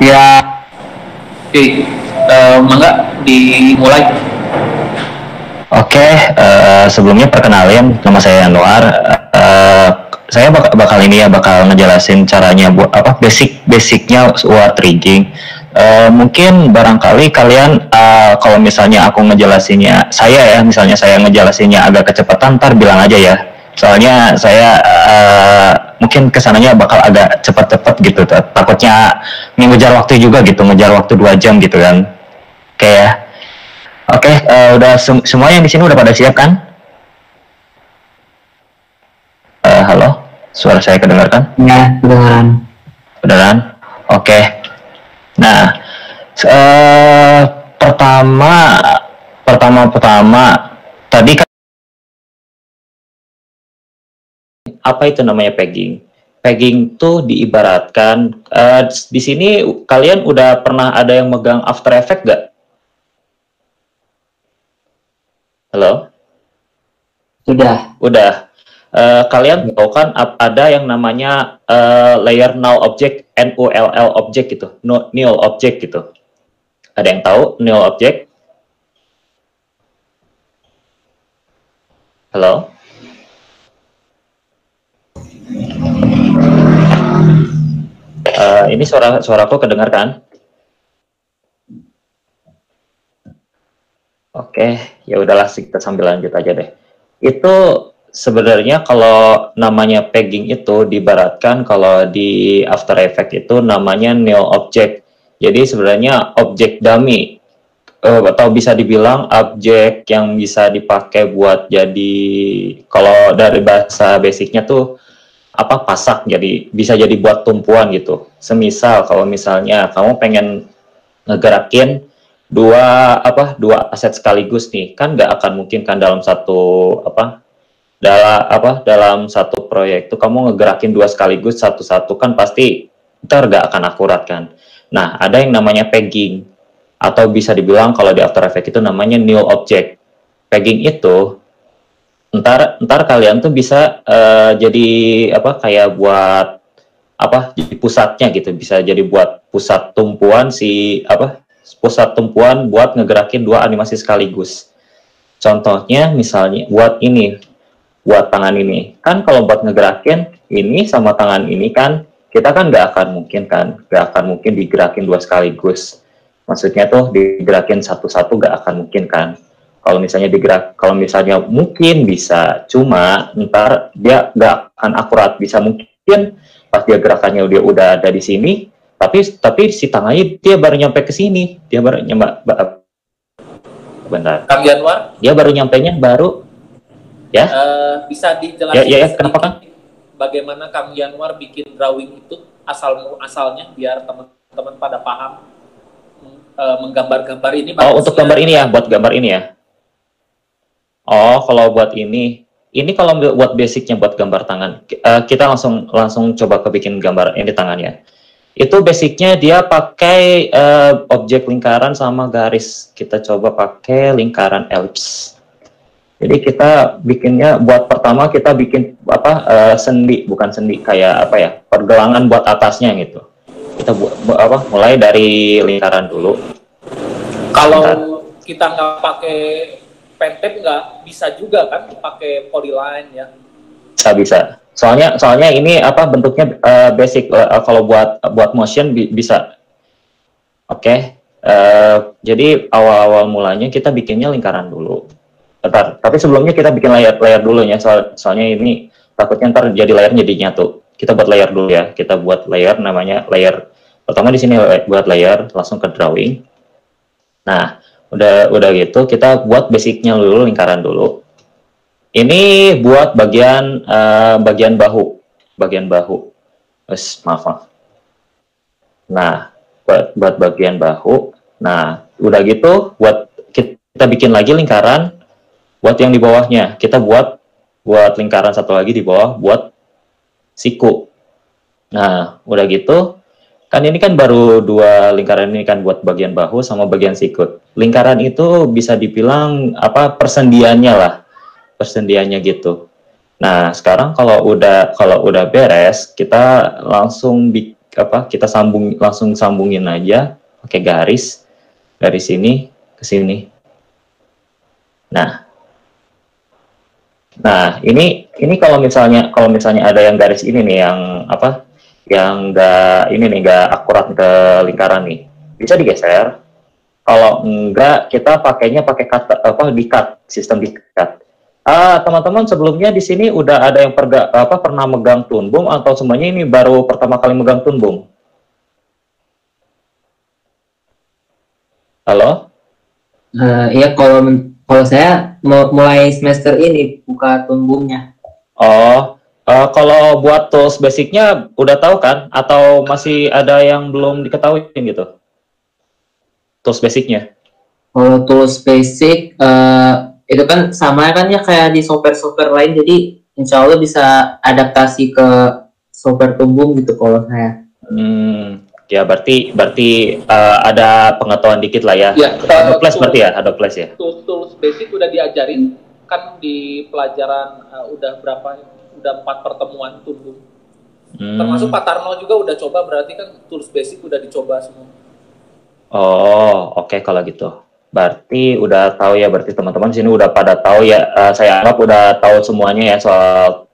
Ya, oke, mangga dimulai. Oke, sebelumnya perkenalin, nama saya Anwar. Eh, saya bakal ini ya, bakal ngejelasin caranya buat apa basicnya word rigging. Mungkin barangkali kalian kalau misalnya aku ngejelasinnya, saya ya, misalnya saya ngejelasinnya agak kecepatan, ntar bilang aja ya. Soalnya saya mungkin kesananya bakal agak cepat-cepat gitu, takutnya ngejar waktu juga gitu, ngejar waktu 2 jam gitu kan. Oke ya. Oke, udah semua yang di sini udah pada siap kan? Halo, suara saya kedengarkan? Ya, kedengaran. Beneran? Oke. Nah, eh, pertama, pertama, tadi kan apa itu namanya pegging? Pegging tuh diibaratkan di sini kalian udah pernah ada yang megang After Effects gak? Halo? Sudah. Udah. Kalian tahu kan ada yang namanya layer null object, null object gitu, null object gitu. Ada yang tahu null object? Halo? Ini suaraku kedengar kan? Oke, ya udahlah kita sambil lanjut aja deh. Itu sebenarnya kalau namanya pegging itu diibaratkan kalau di After Effects itu namanya null object. Jadi sebenarnya objek dummy atau bisa dibilang objek yang bisa dipakai buat jadi kalau dari bahasa basicnya tuh apa pasak, jadi bisa jadi buat tumpuan gitu. Semisal kalau misalnya kamu pengen ngegerakin dua aset sekaligus nih, kan nggak akan mungkin kan dalam satu dalam satu proyek tuh kamu ngegerakin dua sekaligus satu-satu, kan pasti ntar nggak akan akurat kan. Nah, ada yang namanya pegging, atau bisa dibilang kalau di After Effects itu namanya null object. Pegging itu ntar kalian tuh bisa jadi apa kayak buat apa jadi pusatnya gitu, bisa jadi buat pusat tumpuan pusat tumpuan buat ngegerakin dua animasi sekaligus. Contohnya misalnya buat tangan ini kan, kalau buat ngegerakin ini sama tangan ini kan kita kan nggak akan mungkin digerakin dua sekaligus, maksudnya tuh digerakin satu-satu nggak akan mungkin kan. Kalau misalnya mungkin bisa, cuma ntar dia nggak akan akurat. Bisa mungkin pas dia gerakannya dia udah ada di sini, tapi si tangannya dia baru nyampe ke sini, dia baru nyampe bentar. Kang Januar, dia baru nyampainya baru ya. Bisa dijelaskan ya kenapa Kang? Bagaimana Kang Januar bikin drawing itu asalnya biar teman-teman pada paham menggambar-gambar ini. Oh, untuk gambar ini ya, buat gambar ini ya. Oh, kalau buat ini kalau buat basicnya buat gambar tangan, kita langsung coba kebikin gambar ini tangannya. Itu basicnya dia pakai objek lingkaran sama garis. Kita coba pakai lingkaran ellipse. Jadi kita bikinnya buat pertama kita bikin bukan sendi, kayak apa ya, pergelangan buat atasnya gitu. Kita mulai dari lingkaran dulu. Kalau kita nggak pakai pentep nggak bisa juga kan pakai polyline ya? Bisa. Soalnya ini bentuknya basic. Kalau buat motion bisa. Oke. Jadi awal mulanya kita bikinnya lingkaran dulu. Bentar, tapi sebelumnya kita bikin layer dulu ya. Soalnya ini takutnya ntar jadi layer jadi nyatu. Kita buat layer dulu ya. Kita buat layer, namanya layer pertama di sini, buat layer, langsung ke drawing. Nah, udah gitu kita buat basicnya dulu, lingkaran dulu. Ini buat bagian bahu. Maaf. Nah, buat bagian bahu. Nah, udah gitu buat kita bikin lagi lingkaran buat yang di bawahnya. Kita buat lingkaran satu lagi di bawah buat siku. Nah, udah gitu kan ini kan baru dua lingkaran ini kan buat bagian bahu sama bagian sikut. Lingkaran itu bisa dibilang persendiannya gitu. Nah, sekarang kalau udah beres, kita langsung kita langsung sambungin aja pakai garis dari sini ke sini. Nah, ini kalau misalnya ada yang garis ini nih yang yang nggak akurat ke lingkaran nih, bisa digeser. Kalau enggak, kita pakainya pakai di-cut, sistem di-cut. Teman-teman sebelumnya di sini udah ada yang pernah megang Toon Boom atau semuanya ini baru pertama kali megang Toon Boom? Halo? Iya, kalau saya mulai semester ini buka Toon Boom-nya. Oh, kalau buat tools basicnya udah tahu kan? Atau masih ada yang belum diketahui gitu? Tools basicnya? Kalau tools basic itu kan sama kan ya kayak di software lain, jadi insya Allah bisa adaptasi ke software Toon Boom gitu kalau saya. Ya berarti ada pengetahuan dikit lah ya. Ya, Adobe Flash berarti ya, Adobe Flash ya. Tools basic udah diajarin kan di pelajaran udah 4 pertemuan Toon Boom. Termasuk Pak Tarno juga udah coba, berarti kan tools basic udah dicoba semua. Oh, oke kalau gitu. Berarti udah tahu ya, berarti teman-teman sini udah pada tahu ya. Saya anggap udah tahu semuanya ya soal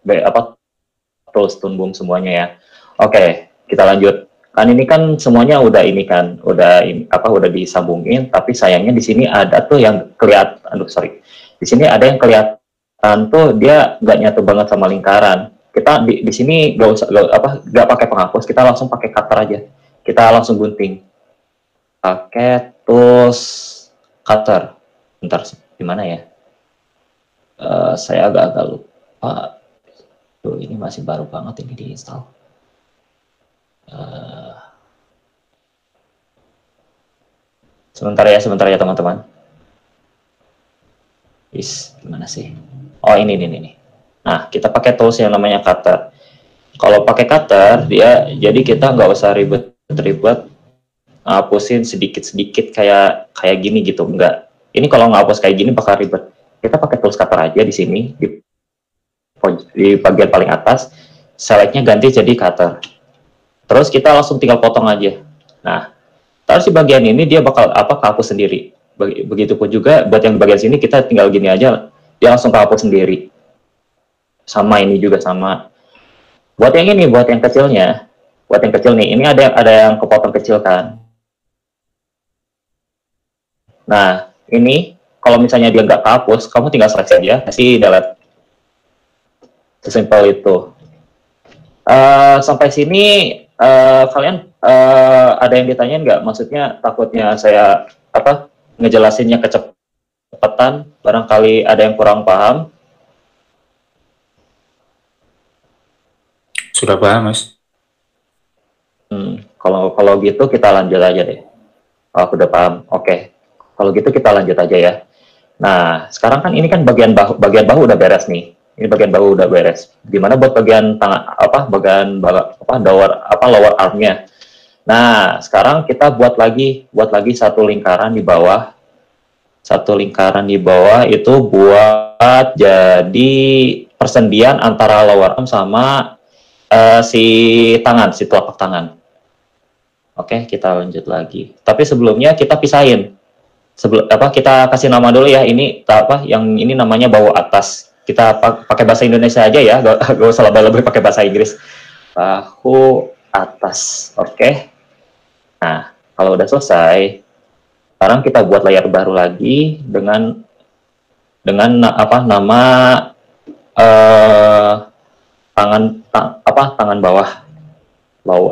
tools Toon Boom semuanya ya. Oke, kita lanjut. Kan ini kan semuanya udah disambungin, tapi sayangnya di sini ada tuh yang kelihatan. Di sini ada yang kelihatan tuh dia nggak nyatu banget sama lingkaran. Kita di sini nggak pakai penghapus, kita langsung pakai cutter aja. Kita langsung gunting. Pakai tools cutter. Bentar, di mana ya? Saya agak lupa. Tuh, ini masih baru banget ini diinstal. Sebentar ya teman-teman. Gimana sih? Oh ini. Nah, kita pakai tools yang namanya cutter. Kalau pakai cutter, jadi kita nggak usah ribet-ribet hapusin sedikit-sedikit kayak gini gitu, enggak. Ini kalau ngapus kayak gini bakal ribet. Kita pakai tools cutter aja di sini di bagian paling atas, selectnya ganti jadi cutter. Terus kita langsung tinggal potong aja. Nah, terus di bagian ini dia bakal kehapus sendiri. Begitupun juga buat yang di bagian sini kita tinggal gini aja, dia langsung kehapus sendiri. Sama ini juga sama. Buat yang ini, buat yang kecilnya, ini ada yang kepotong kecil kan. Nah, ini kalau misalnya dia nggak kehapus, kamu tinggal seleksi aja, kasih delete. Sesimpel itu. Sampai sini kalian ada yang ditanyain nggak? Maksudnya takutnya saya ngejelasinnya kecepatan, barangkali ada yang kurang paham. Sudah paham, Mas. Kalau gitu kita lanjut aja deh. Oh, aku udah paham. Oke. Kalau gitu kita lanjut aja ya. Nah, sekarang kan ini kan bagian bahu udah beres nih. Ini bagian bahu udah beres. Gimana buat bagian tangan lower armnya? Nah, sekarang kita buat lagi satu lingkaran di bawah. Satu lingkaran di bawah itu buat jadi persendian antara lower arm sama si telapak tangan. Oke, kita lanjut lagi. Tapi sebelumnya kita pisahin. Kita kasih nama dulu ya. Ini yang ini namanya bahu atas. Kita pakai bahasa Indonesia aja ya, gak usah lebih pakai bahasa Inggris. Bahu atas, oke. Nah, kalau udah selesai, sekarang kita buat layar baru lagi dengan nama tangan bawah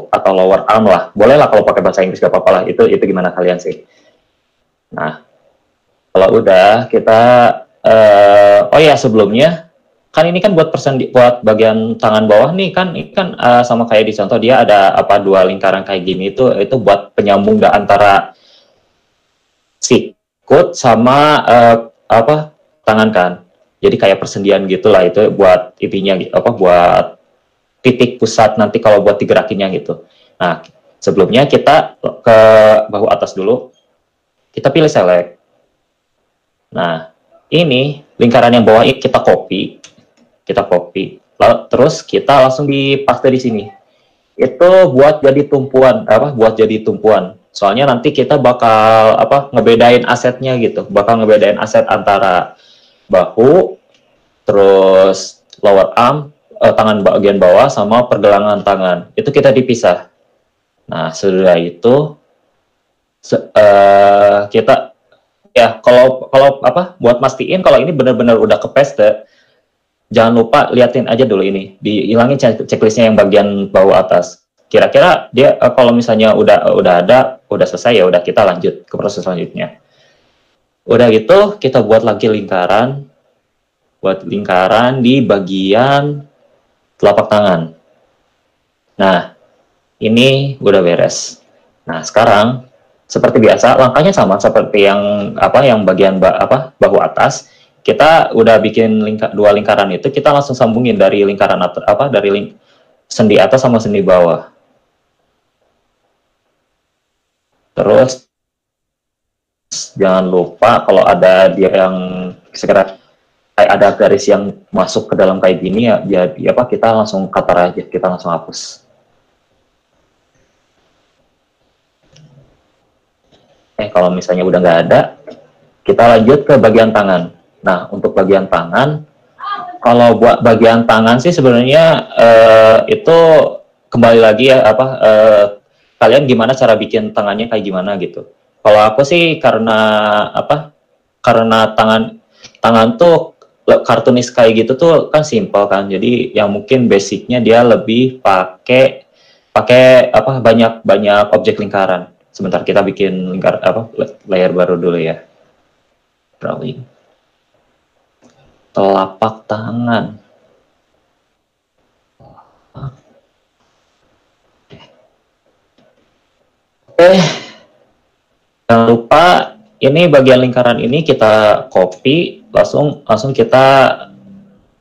atau lower arm lah. Boleh lah kalau pakai bahasa Inggris, gak apa-apa lah. Itu gimana kalian sih. Nah, kalau udah kita sebelumnya kan ini kan buat bagian tangan bawah nih kan, ini kan sama kayak di contoh dia ada dua lingkaran kayak gini, itu buat penyambung antara sikut sama tangan kan. Jadi kayak persendian gitulah, itu buat intinya buat titik pusat nanti kalau buat digerakinnya gitu. Nah, sebelumnya kita ke bahu atas dulu. Kita pilih select. Nah, ini lingkaran yang bawah ini kita copy. Lalu terus kita langsung dipaste di sini. itu buat jadi tumpuan soalnya nanti kita bakal ngebedain asetnya gitu, bakal ngebedain aset antara bahu, terus lower arm, tangan bagian bawah sama pergelangan tangan, itu kita dipisah. Nah setelah itu kita ya kalau buat mastiin kalau ini benar-benar udah ke paste, jangan lupa liatin aja dulu ini, dihilangin checklistnya yang bagian bawah atas. Kira-kira dia kalau misalnya udah selesai, ya udah kita lanjut ke proses selanjutnya. Udah gitu kita buat lagi lingkaran, di bagian telapak tangan. Nah ini udah beres. Nah sekarang seperti biasa langkahnya sama seperti yang bagian bahu atas. Kita udah bikin dua lingkaran itu, kita langsung sambungin dari lingkaran dari sendi atas sama sendi bawah. Terus jangan lupa kalau ada dia yang segera ada garis yang masuk ke dalam kayak gini ya, kita langsung cutter aja, kita langsung hapus. Kalau misalnya udah nggak ada, kita lanjut ke bagian tangan. Nah untuk bagian tangan, kalau buat bagian tangan sih sebenarnya itu kembali lagi ya kalian gimana cara bikin tangannya kayak gimana gitu. Kalau aku sih karena tangan tuh kartunis kayak gitu tuh kan simple kan, jadi yang mungkin basicnya dia lebih pakai banyak objek lingkaran. Sebentar kita bikin layer baru dulu ya. Drawing telapak tangan. Jangan lupa ini bagian lingkaran ini kita copy, langsung kita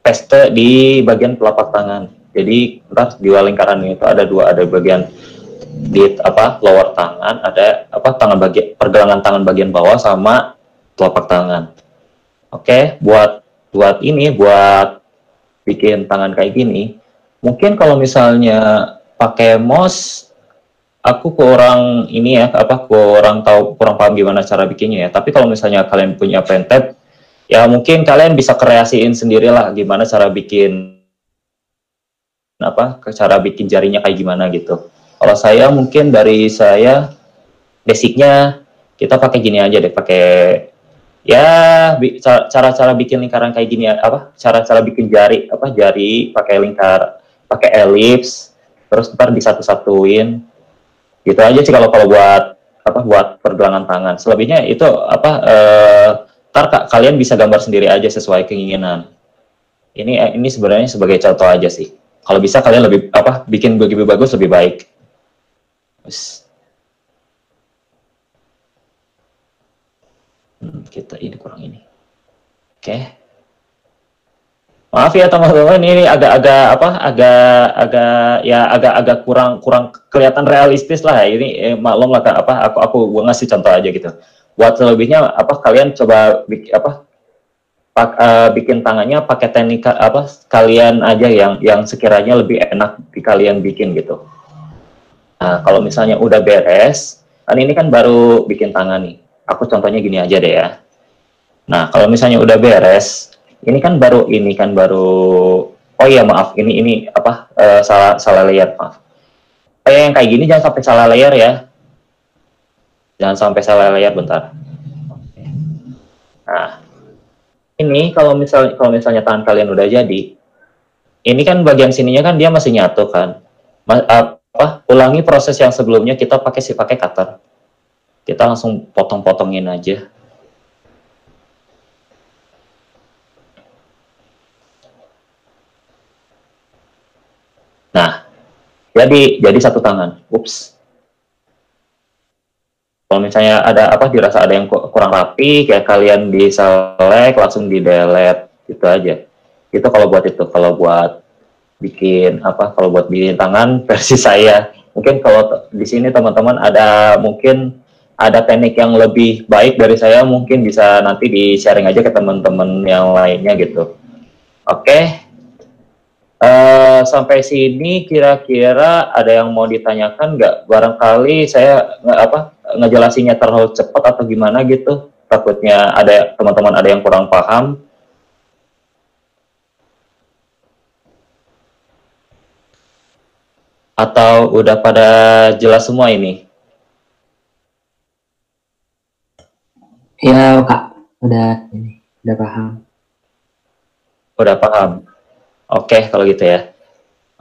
paste di bagian telapak tangan. Jadi ntar di lingkaran itu ada bagian di lower tangan, ada pergelangan tangan bagian bawah sama telapak tangan. Oke, buat bikin tangan kayak gini, mungkin kalau misalnya pakai mouse aku kurang paham gimana cara bikinnya ya. Tapi kalau misalnya kalian punya pen tab, ya mungkin kalian bisa kreasiin sendirilah gimana cara bikin jarinya kayak gimana gitu. Kalau saya mungkin dari saya basicnya kita pakai gini aja deh, pakai cara bikin lingkaran kayak gini cara bikin jari pakai pakai elips, terus ntar disatu-satuin gitu aja sih kalau buat pergelangan tangan. Selebihnya itu ntar kalian bisa gambar sendiri aja sesuai keinginan. Ini sebenarnya sebagai contoh aja sih. Kalau bisa kalian lebih bikin lebih bagus lebih baik. Kita ini kurang ini. Oke. Maaf ya teman-teman, ini agak kurang kelihatan realistis lah. Ini maklum lah aku ngasih contoh aja gitu. Buat selebihnya kalian coba bikin tangannya pakai teknik kalian aja yang sekiranya lebih enak di kalian bikin gitu. Nah, kalau misalnya udah beres, kan ini kan baru bikin tangan nih. Aku contohnya gini aja deh ya. Nah, kalau misalnya udah beres, ini kan baru oh iya maaf, ini salah layer, maaf. Yang kayak gini jangan sampai salah layer ya. Jangan sampai salah layer, bentar. Nah, ini kalau misalnya tangan kalian udah jadi, ini kan bagian sininya kan dia masih nyatu kan. Ulangi proses yang sebelumnya, kita pakai cutter. Kita langsung potong-potongin aja. Nah, jadi satu tangan. Ups. Kalau misalnya ada dirasa ada yang kurang rapi, kayak kalian di select langsung di delete gitu aja. Itu kalau buat bikin tangan versi saya. Mungkin kalau di sini teman-teman mungkin ada teknik yang lebih baik dari saya, mungkin bisa nanti di sharing aja ke teman-teman yang lainnya gitu. Oke. sampai sini kira-kira ada yang mau ditanyakan nggak? Barangkali saya ngejelasinnya terlalu cepat atau gimana gitu. Takutnya ada teman-teman ada yang kurang paham. Atau udah pada jelas semua ini? Ya Kak, udah paham. Udah paham. Oke, kalau gitu ya.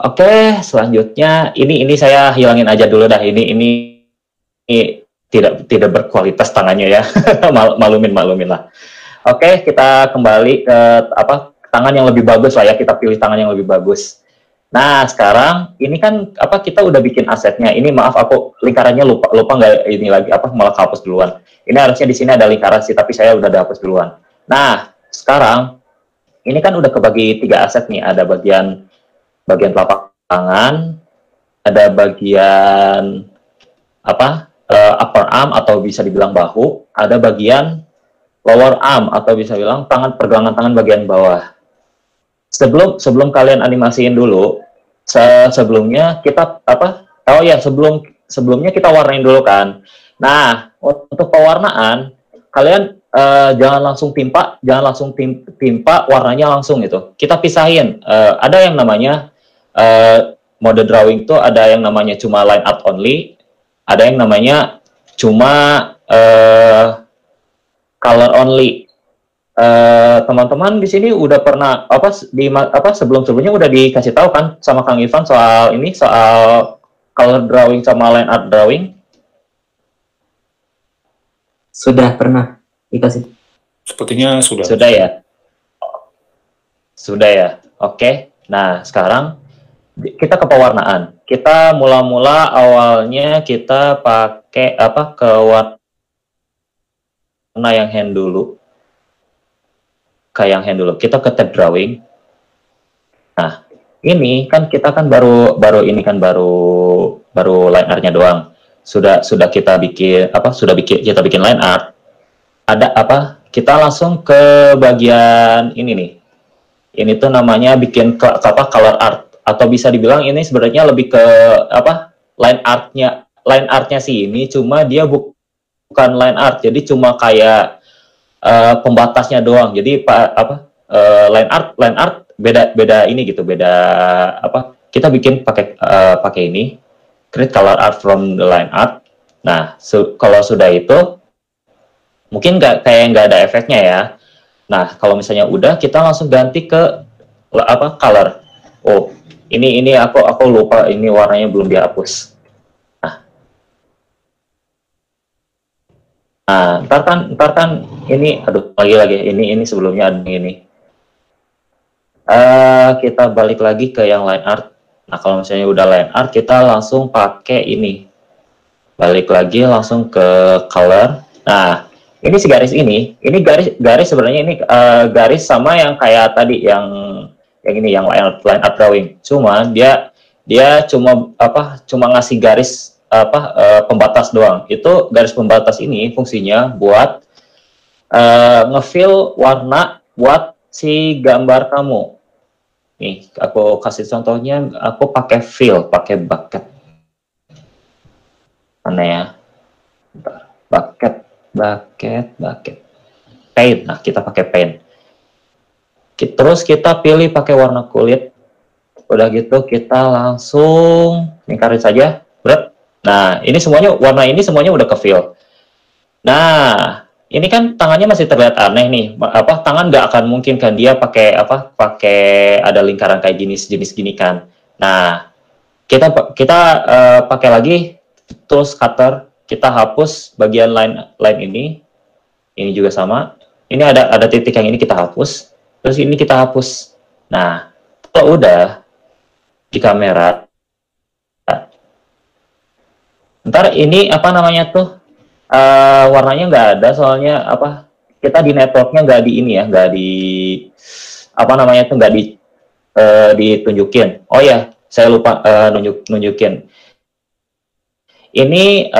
Oke, selanjutnya ini saya hilangin aja dulu dah. Ini tidak berkualitas tangannya ya. Malumin lah. Oke, kita kembali ke tangan yang lebih bagus lah ya. Kita pilih tangan yang lebih bagus. Nah, sekarang ini kan kita udah bikin asetnya. Ini maaf aku lingkarannya lupa nggak ini lagi malah hapus duluan. Ini harusnya di sini ada lingkaran sih, tapi saya udah hapus duluan. Nah, sekarang ini kan udah kebagi 3 aset nih. Ada bagian telapak tangan, ada bagian upper arm atau bisa dibilang bahu, ada bagian lower arm atau bisa bilang pergelangan tangan bagian bawah. Sebelum kalian animasiin dulu, sebelumnya kita sebelumnya kita warnain dulu kan. Nah, untuk pewarnaan kalian jangan langsung timpa warnanya langsung gitu. Kita pisahin. Ada yang namanya mode drawing itu ada yang namanya cuma line art only, ada yang namanya cuma color only. Teman-teman di sini udah pernah sebelumnya udah dikasih tahu kan sama Kang Ivan soal color drawing sama line art drawing? Sudah pernah dikasih. Sepertinya sudah. Sudah ya. Sudah ya. Oke. Nah, sekarang kita ke pewarnaan. Kita mula-mula awalnya kita pakai ke warna yang hand dulu. Kayak yang hand dulu. Kita ke tab drawing. Nah, ini kan kita kan baru line art-nya doang. Sudah kita bikin kita bikin line art. Ada kita langsung ke bagian ini nih. Ini tuh namanya bikin color art atau bisa dibilang ini sebenarnya lebih ke line artnya sih ini, cuma dia bukan line art, jadi cuma kayak pembatasnya doang. Jadi line art beda ini gitu, beda kita bikin pakai ini create color art from the line art. Nah, kalau sudah itu mungkin nggak ada efeknya ya. Nah, kalau misalnya udah, kita langsung ganti ke color. Oh, ini aku lupa ini warnanya belum dihapus. Nah, ntar kan ini lagi ini sebelumnya ada ini. Kita balik lagi ke yang line art. Nah, kalau misalnya udah line art, kita langsung pakai ini. Balik lagi langsung ke color. Nah, ini si garis ini garis sebenarnya ini garis sama yang kayak tadi yang ini yang line art drawing. Cuma dia cuma ngasih garis pembatas doang. Itu garis pembatas ini fungsinya buat ngefill warna buat si gambar kamu. Nih, aku kasih contohnya, aku pakai fill, pakai bucket. Mana ya? Bentar. Bucket. Paint. Nah, kita pakai paint. Terus kita pilih pakai warna kulit. Udah gitu kita langsung lingkarin saja. Nah, ini semuanya warna ini semuanya udah ke fill. Nah, ini kan tangannya masih terlihat aneh nih. Tangan nggak akan mungkin kan dia pakai ada lingkaran kayak jenis gini kan. Nah, kita pakai lagi tools cutter, kita hapus bagian line ini. Ini juga sama. Ini ada titik yang ini kita hapus. Terus ini kita hapus. Nah, kalau udah di kamera, ntar ini warnanya nggak ada, soalnya kita di networknya nggak di ini ya, nggak di nggak ditunjukin. Oh ya, saya lupa nunjukin. Ini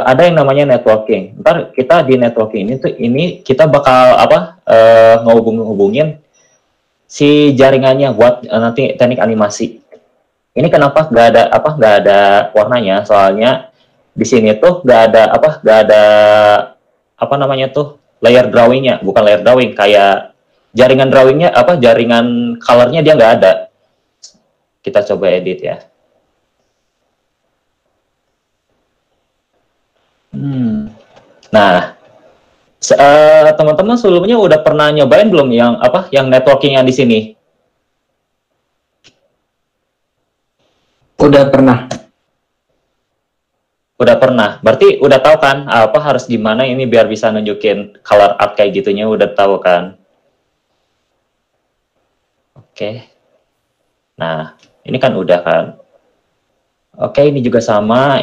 ada yang namanya networking. Ntar kita di networking ini kita bakal ngehubungin si jaringannya buat nanti teknik animasi. Ini kenapa nggak ada warnanya? Soalnya di sini tuh nggak ada apa namanya tuh layer drawingnya, bukan layer drawing, kayak jaringan drawingnya jaringan colornya dia nggak ada. Kita coba edit ya. Nah, teman-teman sebelumnya udah pernah nyobain belum yang networking yang di sini? Udah pernah. Udah pernah. Berarti udah tahu kan harus gimana ini biar bisa nunjukin color art kayak gitunya, udah tahu kan? Oke. Nah, ini kan udah kan. Oke, ini juga sama,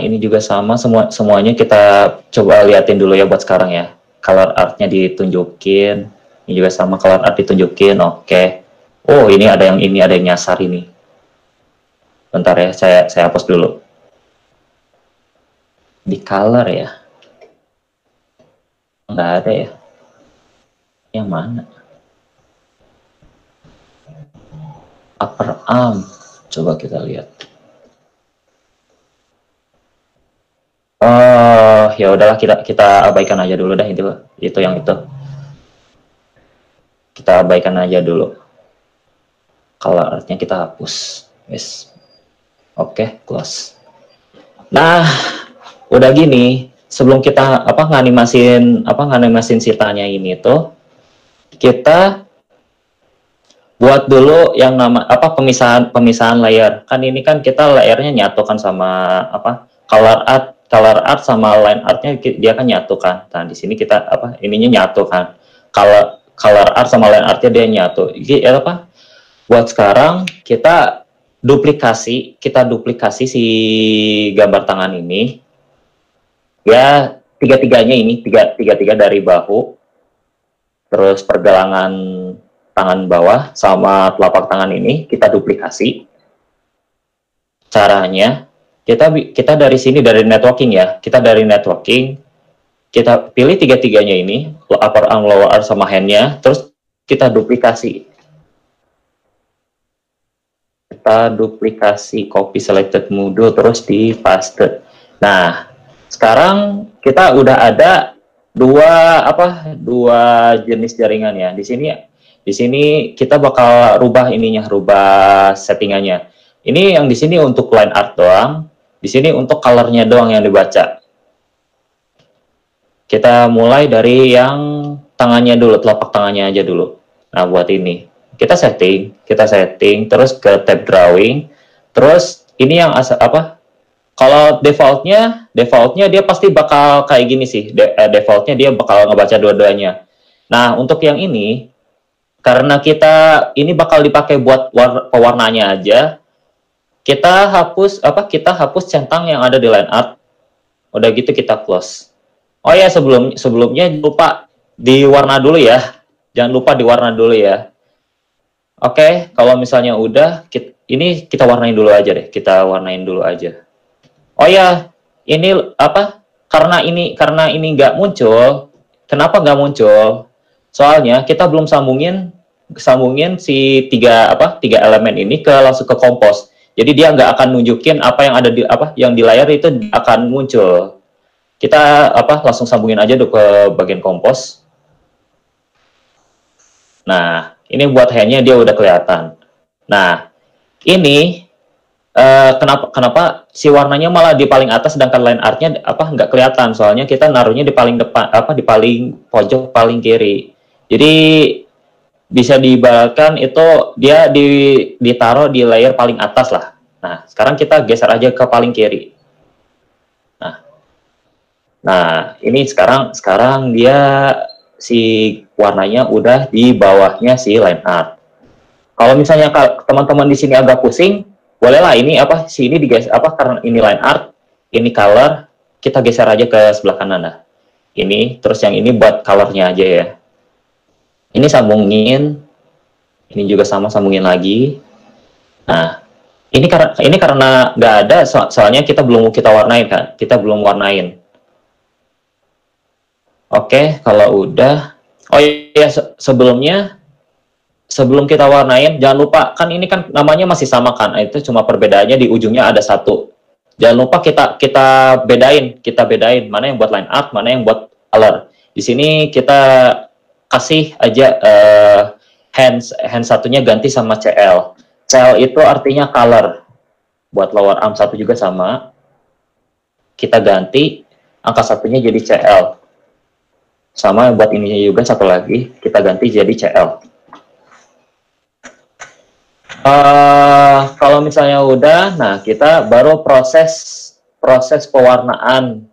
semuanya kita coba liatin dulu ya buat sekarang ya. Color artnya ditunjukin, ini juga sama color art ditunjukin. Oke. Oh, ini ada yang nyasar ini. Bentar ya, saya hapus dulu. Di color ya, nggak ada ya. Yang mana? Upper arm, coba kita lihat. Oh, ya udahlah, kita abaikan aja dulu dah, itu yang itu. Kita abaikan aja dulu. Color artnya kita hapus. Yes. Oke, close. Nah, udah gini, sebelum kita nganimasin sitanya ini tuh, kita buat dulu yang pemisahan layer. Kan ini kan kita layernya nyatukan sama color art sama line artnya dia kan nyatu kan. Nah, di sini kita ininya nyatu kan. Color art sama line artnya dia nyatu. Buat sekarang kita duplikasi si gambar tangan ini. Ya, tiga dari bahu, terus pergelangan tangan bawah sama telapak tangan ini kita duplikasi. Caranya kita dari sini, dari networking ya, kita pilih tiga-tiganya ini, upper arm, lower arm sama handnya, terus kita duplikasi. Kita duplikasi, copy selected module, terus di paste. Nah, sekarang kita udah ada dua jenis jaringan ya. Di sini kita bakal rubah settingannya. Ini yang di sini untuk line art doang, di sini untuk colornya doang yang dibaca. Kita mulai dari yang tangannya dulu, telapak tangannya aja dulu. Nah, buat ini kita setting, terus ke tab drawing, terus ini yang kalau defaultnya dia pasti bakal kayak gini sih. Defaultnya dia bakal ngebaca dua-duanya. Nah, untuk yang ini, karena ini bakal dipakai buat pewarnanya aja, kita hapus centang yang ada di line art. Udah gitu kita close. Oh ya, sebelumnya lupa diwarna dulu ya. Jangan lupa diwarna dulu ya. Oke, kalau misalnya udah, ini kita warnain dulu aja deh. Kita warnain dulu aja. Oh ya, ini karena ini nggak muncul. Kenapa nggak muncul? Soalnya kita belum sambungin si tiga elemen ini langsung ke kompos. Jadi dia nggak akan nunjukin apa yang ada yang di layar itu akan muncul. Kita langsung sambungin aja dulu ke bagian kompos. Nah, ini buat handnya dia udah kelihatan. Nah, ini kenapa si warnanya malah di paling atas sedangkan line artnya nggak kelihatan? Soalnya kita naruhnya di paling depan, di paling pojok paling kiri. Jadi bisa diibaratkan itu dia ditaruh di layer paling atas lah. Nah, sekarang kita geser aja ke paling kiri. Nah, ini sekarang dia si warnanya udah di bawahnya si line art. Kalau misalnya teman-teman di sini agak pusing, bolehlah ini ini digeser karena ini line art, ini color, kita geser aja ke sebelah kanan nah. Ini terus yang ini buat colornya aja ya. Ini sambungin, ini juga sama sambungin lagi. Nah, ini karena nggak ada, soalnya kita belum warnain kan, kita belum warnain. Oke, kalau udah, oh iya sebelumnya sebelum kita warnain, jangan lupa, kan ini kan namanya masih sama kan, itu cuma perbedaannya di ujungnya ada satu. Jangan lupa kita bedain mana yang buat line art, mana yang buat color. Di sini kita kasih aja hand satunya ganti sama CL. CL itu artinya color. Buat lower arm satu juga sama. Kita ganti angka satunya jadi CL. Sama buat ininya juga satu lagi kita ganti jadi CL. Kalau misalnya udah, nah kita baru proses pewarnaan.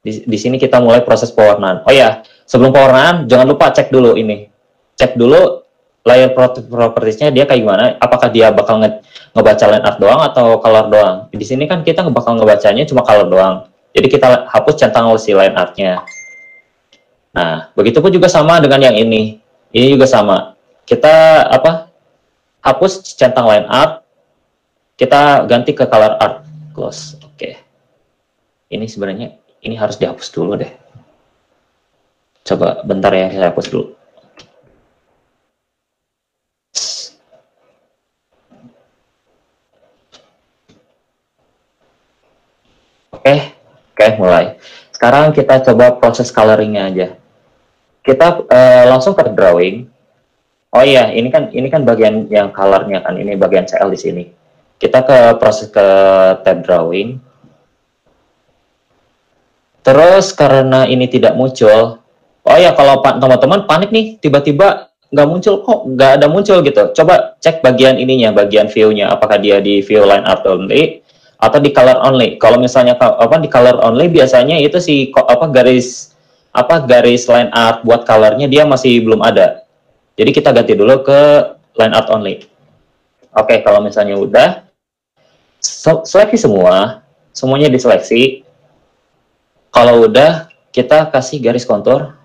Di sini kita mulai proses pewarnaan. Oh ya, sebelum pewarnaan jangan lupa cek dulu ini. Cek dulu layer propertiesnya dia kayak gimana. Apakah dia bakal ngebaca line art doang atau color doang. Di sini kan kita bakal ngebacanya cuma color doang. Jadi kita hapus centang si line artnya. Nah, begitupun juga sama dengan yang ini. Ini juga sama. Kita hapus centang line art, kita ganti ke color art. Close. Oke. Ini sebenarnya ini harus dihapus dulu deh. Coba bentar ya, saya hapus dulu. Oke, mulai. Sekarang kita coba proses coloringnya aja. Kita langsung ke drawing. Oh iya, ini kan bagian yang colornya kan, ini bagian CL di sini. Kita proses ke tab drawing. Terus karena ini tidak muncul, oh ya kalau teman-teman panik nih, tiba-tiba nggak ada muncul gitu. Coba cek bagian ininya, bagian view-nya, apakah dia di view line art only atau di color only. Kalau misalnya di color only biasanya itu garis line art buat colornya dia masih belum ada. Jadi kita ganti dulu ke line art only. Oke, kalau misalnya udah, seleksi semuanya diseleksi. Kalau udah, kita kasih garis kontur,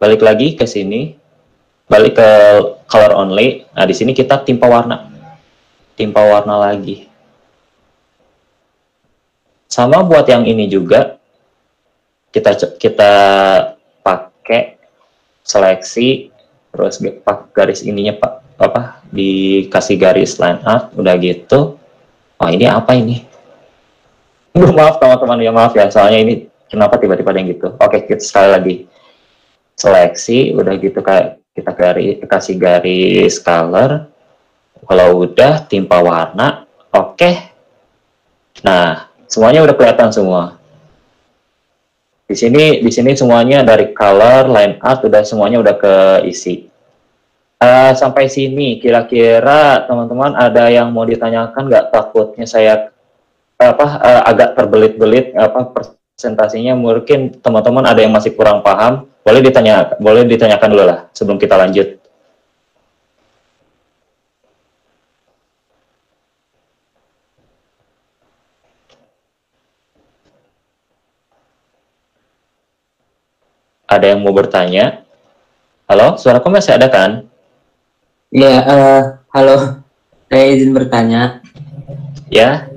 balik lagi ke sini, balik ke color only. Nah, di sini kita timpa warna lagi. Sama buat yang ini juga, kita pakai seleksi. Terus garis ininya dikasih garis line art, udah gitu. Oh ini apa ini? Maaf teman-teman ya, maaf ya, soalnya ini kenapa tiba-tiba ada yang gitu. Oke, kita sekali lagi seleksi, udah gitu kayak kita kasih garis color. Kalau udah timpa warna, oke. Nah, semuanya udah kelihatan semua. Di sini semuanya dari color, line art, semuanya udah keisi. Sampai sini, kira-kira teman-teman ada yang mau ditanyakan nggak? Takutnya saya agak terbelit-belit presentasinya. Mungkin teman-teman ada yang masih kurang paham. Boleh ditanyakan dulu lah sebelum kita lanjut. Ada yang mau bertanya? Halo, suaraku masih ada kan? Iya, halo. Saya izin bertanya. Ya?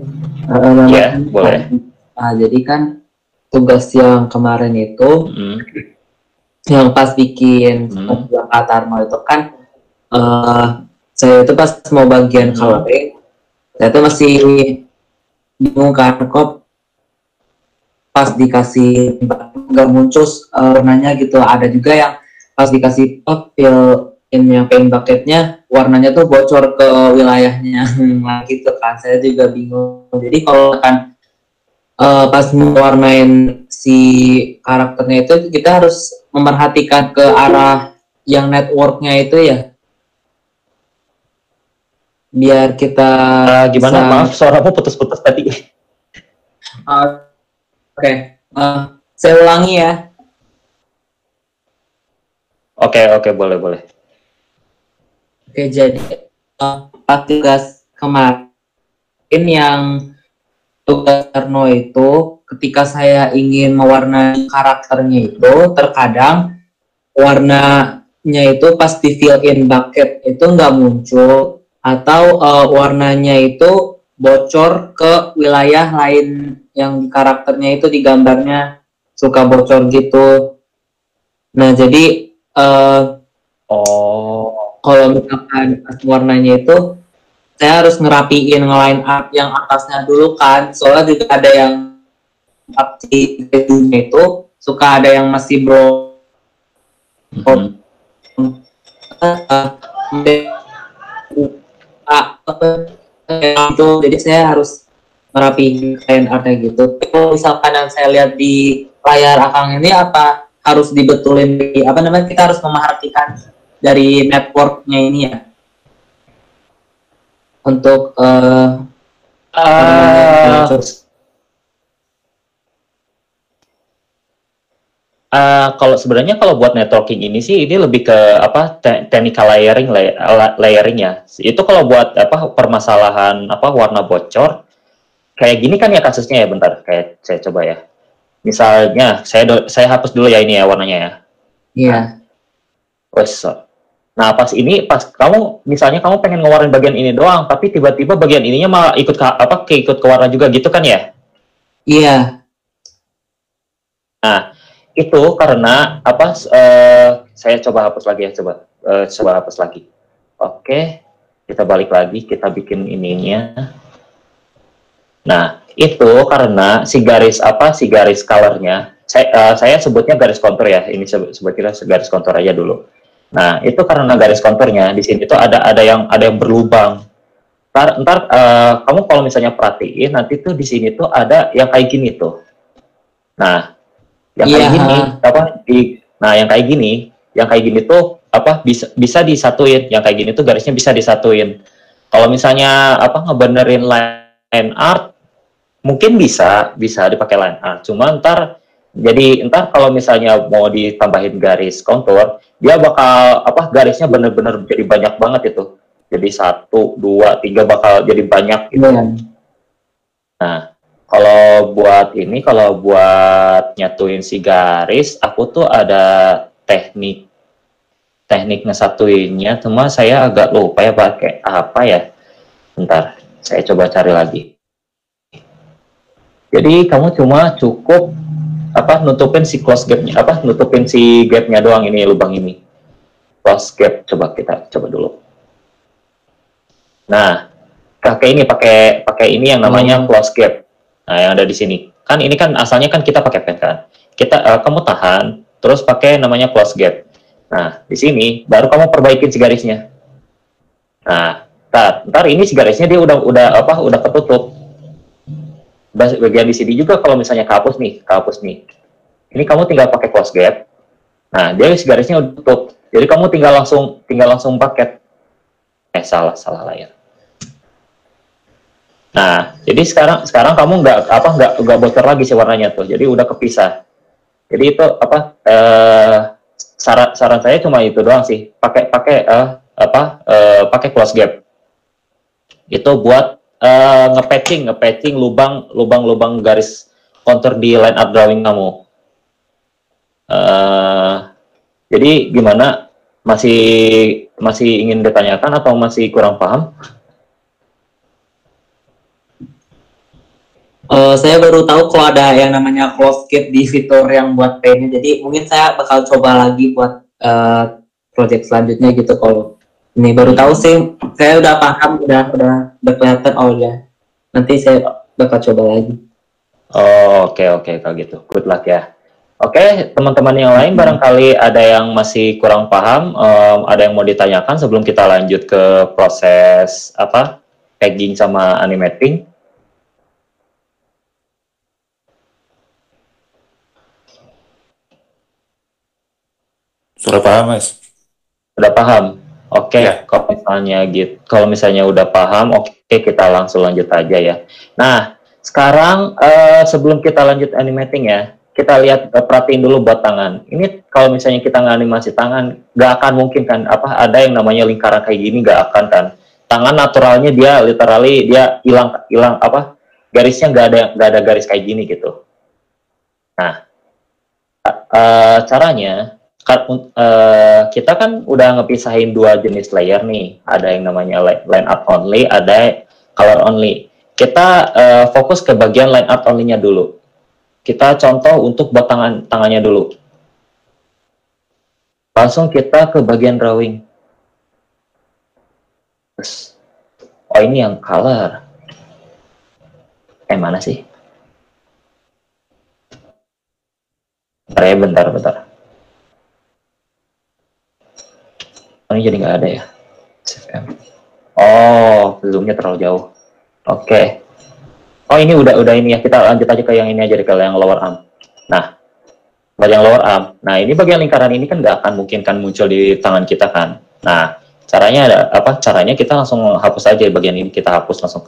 Ya, boleh. Jadi kan tugas yang kemarin itu, yang pas bikin Katarmo itu kan, saya itu pas mau bagian coloring, saya itu masih bingung kan, kok pas dikasih nggak muncul warnanya gitu. Ada juga yang pas dikasih fill in yang paint bucketnya warnanya tuh bocor ke wilayahnya gitu kan. Saya juga bingung. Jadi kalau kan pas mewarnain si karakternya itu kita harus memerhatikan ke arah yang networknya itu ya, biar kita gimana bisa... Maaf, suaramu putus-putus tadi. Oke. Saya ulangi ya. Oke, boleh. Oke, jadi tugas kemarin yang tugas Arno itu, ketika saya ingin mewarnai karakternya itu, terkadang warnanya itu pas di fill in bucket itu nggak muncul, atau warnanya itu bocor ke wilayah lain yang di karakternya itu, di gambarnya suka bocor gitu. Nah, jadi kalau misalkan warnanya itu saya harus ngerapiin line up yang atasnya dulu kan, soalnya juga ada yang di bajunya itu suka ada yang masih itu, jadi saya harus merapiin line up-nya gitu. Kalau misalkan yang saya lihat di layar Akang ini apa harus dibetulin di apa namanya, kita harus memperhatikan dari networknya ini ya untuk kalau sebenarnya kalau buat networking ini sih ini lebih ke apa technical layering ya. Itu kalau buat apa permasalahan apa warna bocor kayak gini kan ya kasusnya ya, bentar kayak saya coba ya. Misalnya saya hapus dulu ya ini ya warnanya ya. Iya. Nah pas kamu misalnya kamu pengen ngeluarin bagian ini doang, tapi tiba-tiba bagian ininya malah ikut ikut ke warna juga gitu kan ya? Iya. Nah itu karena apa? Saya coba hapus lagi ya, coba hapus lagi. Oke, kita balik lagi, kita bikin ininya. Nah itu karena si garis colornya, saya sebutnya garis kontur ya. Ini sebutnya garis kontur aja dulu. Nah, itu karena garis konturnya di sini tuh ada yang berlubang. Ntar kamu kalau misalnya perhatiin nanti tuh di sini tuh ada yang kayak gini tuh. Nah, yang kayak gini yang kayak gini tuh apa bisa disatuin. Yang kayak gini tuh garisnya bisa disatuin. Kalau misalnya apa ngebenerin line art mungkin bisa dipakai line art. Cuma ntar kalau misalnya mau ditambahin garis kontur, dia bakal apa garisnya bener-bener jadi banyak banget itu. Jadi 1, 2, 3 bakal jadi banyak gitu. Nah, kalau buat nyatuin si garis, aku tuh ada teknik ngesatuinnya, cuma saya agak lupa ya pakai apa ya. Bentar, saya coba cari lagi. Jadi kamu cuma cukup apa nutupin si close gapnya, nutupin si gapnya doang, ini lubang ini close gap. Kita coba dulu. Nah pakai ini yang namanya close gap. Nah yang ada di sini kan, ini kan asalnya kan kita pakai pen kan, kamu tahan terus pakai namanya close gap. Nah di sini baru kamu perbaikin si garisnya. Nah ntar ini si garisnya dia udah ketutup. Bagian di sini juga kalau misalnya kehapus nih. Ini kamu tinggal pakai close gap. Nah, dia garisnya udah tutup. Jadi kamu tinggal langsung paket. Salah layar. Nah, jadi sekarang kamu nggak bocor lagi sih warnanya tuh. Jadi udah kepisah. Jadi itu saran saya cuma itu doang sih. Pakai close gap. Itu buat ngepatching lubang garis kontur di line art drawing kamu. Jadi gimana? Masih ingin ditanyakan atau masih kurang paham? Saya baru tahu kalau ada yang namanya close gap di fitur yang buat pen. Jadi mungkin saya bakal coba lagi buat project selanjutnya gitu. Kalau ini baru tahu sih, saya udah paham, udah kelihatan. Oh ya, nanti saya bakal coba lagi. Oke, kalau gitu, good luck ya. Oke, teman-teman yang lain barangkali ada yang masih kurang paham, ada yang mau ditanyakan sebelum kita lanjut ke proses tagging sama animating. Sudah paham, Mas? Sudah paham. Oke, ya. Kalau misalnya udah paham, oke, kita langsung lanjut aja ya. Nah, sekarang sebelum kita lanjut animating ya, kita lihat perhatiin dulu buat tangan. Ini kalau misalnya kita nganimasi tangan, nggak akan mungkin kan ada yang namanya lingkaran kayak gini, nggak akan kan. Tangan naturalnya dia literally dia hilang garisnya nggak ada garis kayak gini gitu. Nah, caranya kita kan udah ngepisahin dua jenis layer nih. Ada yang namanya line art only, ada color only. Kita fokus ke bagian line art only-nya dulu. Kita contoh untuk buat tangannya dulu. Langsung kita ke bagian drawing. Terus, oh ini yang color. Mana sih? Bentar. Oh, ini jadi nggak ada ya? CFM. Oh, zoomnya terlalu jauh. Oke. Oh, ini udah ini ya. Kita lanjut aja ke yang ini aja deh, kalau yang lower arm. Nah, bagian lower arm. Nah, ini bagian lingkaran ini kan nggak akan mungkin kan muncul di tangan kita kan. Nah, caranya ada apa? Caranya kita langsung hapus aja bagian ini, kita hapus langsung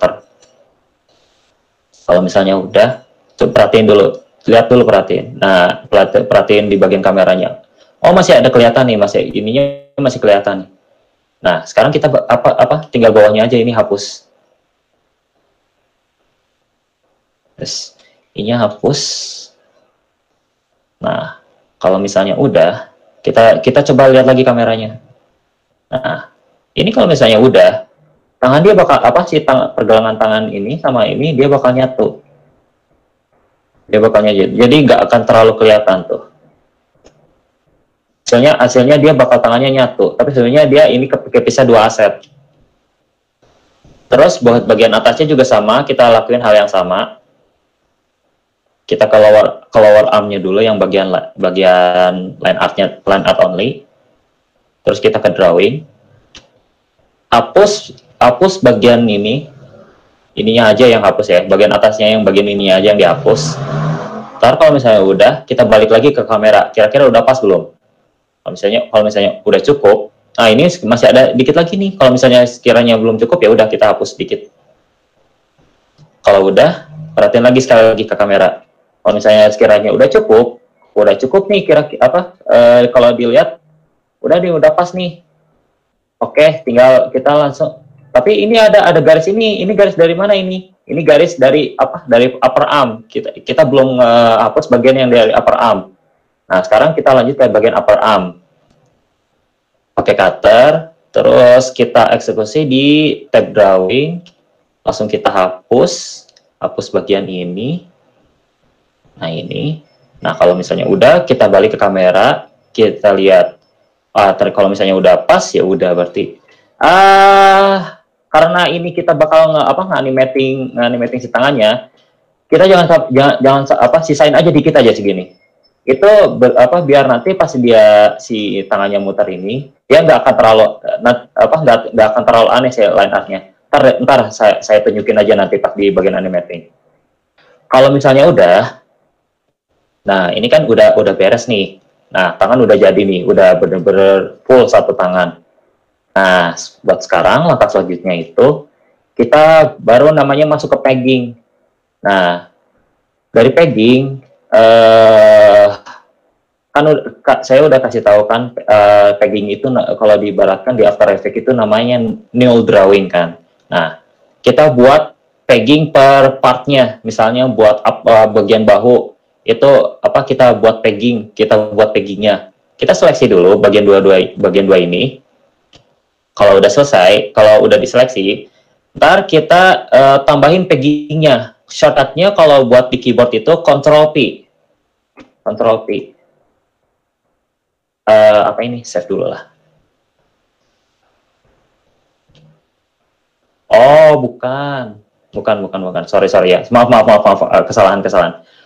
Kalau misalnya udah, perhatiin dulu, lihat dulu, perhatiin. Nah, perhatiin di bagian kameranya. Oh, masih ada kelihatan nih, ininya masih kelihatan nih. Nah, sekarang kita tinggal bawahnya aja ini hapus. Terus, ini hapus. Nah, kalau misalnya udah, kita coba lihat lagi kameranya. Nah, ini kalau misalnya udah, tangan dia bakal pergelangan tangan ini sama ini dia bakal nyatu. Jadi nggak akan terlalu kelihatan tuh. Hasilnya dia bakal tangannya nyatu, tapi sebenarnya dia ini kepisah dua aset. Terus buat bagian atasnya juga sama, kita lakuin hal yang sama. Kita ke lower arm-nya dulu, yang bagian line art only. Terus kita ke hapus bagian ininya aja yang hapus ya, bagian atasnya yang bagian ini aja yang dihapus. Ntar kalau misalnya udah, kita balik lagi ke kamera, kira-kira udah pas belum? Kalau misalnya udah cukup, nah ini masih ada dikit lagi nih. Kalau misalnya sekiranya belum cukup, ya udah kita hapus sedikit. Kalau udah, perhatiin lagi sekali lagi ke kamera. Kalau misalnya sekiranya udah cukup nih, kalau dilihat udah pas nih. Oke, tinggal kita langsung. Tapi ini ada garis ini garis dari mana ini? Ini garis dari dari upper arm. Kita belum hapus bagian yang dari upper arm. Nah, sekarang kita lanjut ke bagian upper arm. Pakai cutter, terus kita eksekusi di tab drawing. Langsung kita hapus bagian ini. Nah, ini. Nah, kalau misalnya udah, kita balik ke kamera, kita lihat. Kalau misalnya udah pas, ya udah berarti. Karena ini kita bakal nganimating si tangannya, kita jangan sisain aja dikit aja segini. Itu biar nanti pas si tangannya muter ini, dia nggak akan terlalu aneh sih line art-nya. Ntar saya tunjukin aja nanti pas di bagian animating. Kalau misalnya udah, nah ini kan udah beres nih. Nah, tangan udah jadi nih, udah bener-bener full satu tangan. Nah, buat sekarang langkah selanjutnya itu kita baru namanya masuk ke pegging. Nah, dari pegging saya udah kasih tahu kan, pegging itu kalau diibaratkan di After Effects itu namanya nail drawing kan. Nah, kita buat pegging per partnya. Misalnya buat bagian bahu itu kita buat peggingnya. Kita seleksi dulu bagian dua ini. Kalau udah selesai, kalau udah diseleksi, ntar kita tambahin peggingnya. Shortcutnya kalau buat di keyboard itu Ctrl P. Save dulu lah. Oh, bukan. Sorry ya. Maaf. Kesalahan.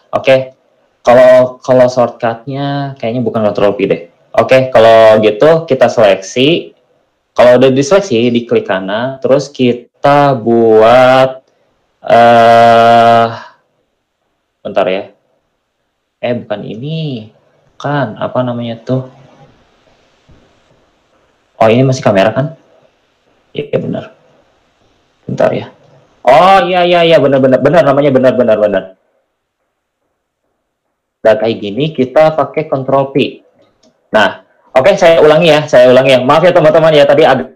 Oke. Kalau shortcutnya kayaknya bukan Ctrl P deh. Oke, kalau gitu kita seleksi. Kalau udah diseleksi, diklik kanan, terus kita buat bentar ya. Bukan ini. Kan apa namanya tuh? Oh, ini masih kamera kan? Iya, benar. Bentar ya. Oh, iya, benar namanya benar. Dan kayak gini kita pakai Ctrl P. Nah, oke, saya ulangi ya. Maaf ya teman-teman ya, tadi ada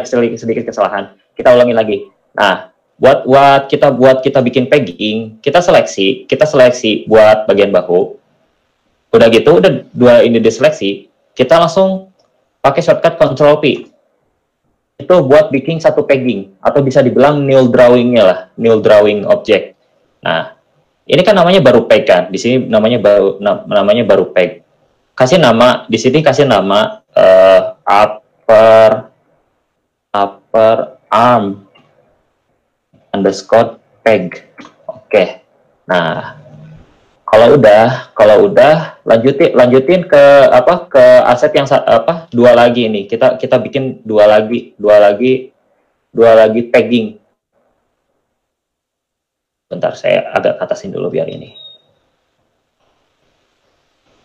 sedikit kesalahan. Kita ulangi lagi. Nah, buat kita bikin pegging, kita seleksi buat bagian bahu. Udah gitu, udah dua ini diseleksi, kita langsung pakai shortcut Ctrl P. Itu buat bikin satu pegging, atau bisa dibilang nail drawing-nya lah, nail drawing object. Nah, ini kan namanya baru peg kan, di sini namanya baru peg. Di sini kasih nama upper arm underscore peg. Oke. Nah, kalau udah lanjutin ke aset yang dua lagi ini. Kita bikin dua lagi pegging. Bentar, saya agak atasin dulu biar ini.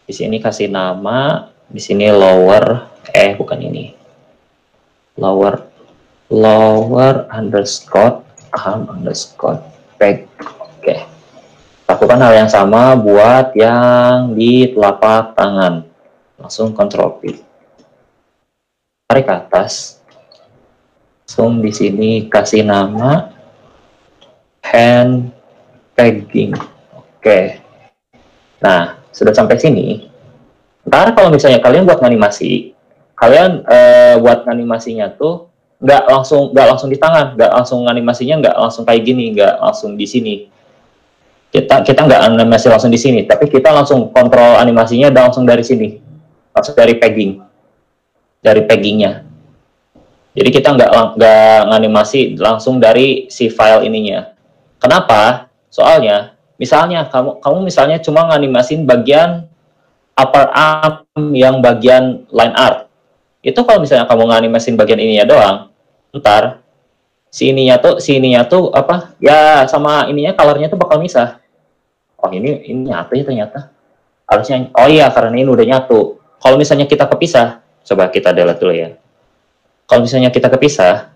Di sini kasih nama, di sini lower, bukan ini. Lower underscore arm underscore peg. Oke. Lakukan hal yang sama buat yang di telapak tangan. Langsung Ctrl P. Tarik ke atas. Langsung di sini kasih nama hand pegging. Oke. Nah, sudah sampai sini. Ntar kalau misalnya kalian buat animasi, kalian buat animasinya tuh nggak langsung di tangan, nggak langsung animasinya nggak langsung kayak gini, nggak langsung di sini. Kita nggak animasi langsung di sini, tapi kita langsung kontrol animasinya langsung dari sini, langsung dari peggingnya. Jadi kita nggak animasi langsung dari si file ininya. Kenapa? Soalnya misalnya kamu misalnya cuma nganimasin bagian upper arm yang bagian line art. Itu kalau misalnya kamu nganimasin bagian ininya doang, ntar si ininya tuh ya sama ininya colornya tuh bakal misah. Oh ini nyatu ya ternyata. Harusnya karena ini udah nyatu. Kalau misalnya kita kepisah, coba kita delete dulu ya. Kalau misalnya kita kepisah,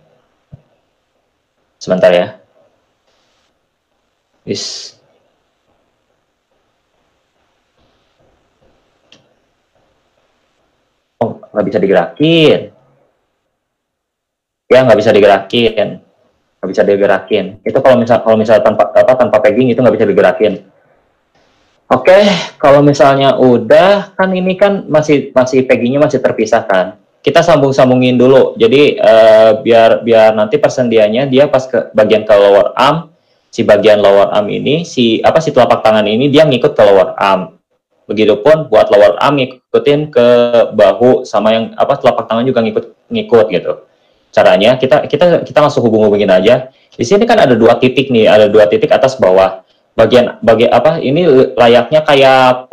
sebentar ya. Nggak bisa digerakin. Ya, nggak bisa digerakin. Itu kalau misal tanpa pegging itu nggak bisa digerakin. Oke, kalau misalnya udah, kan ini kan masih peggingnya masih terpisahkan. Kita sambungin dulu. Jadi biar nanti persendiannya dia pas ke bagian ke lower arm, si bagian lower arm ini si telapak tangan ini dia ngikut ke lower arm. Begitupun buat lower arm ngikutin ke bahu, sama yang telapak tangan juga ngikut gitu. Caranya kita langsung hubungin aja. Di sini kan ada dua titik nih, ada dua titik atas bawah. Bagian ini layaknya kayak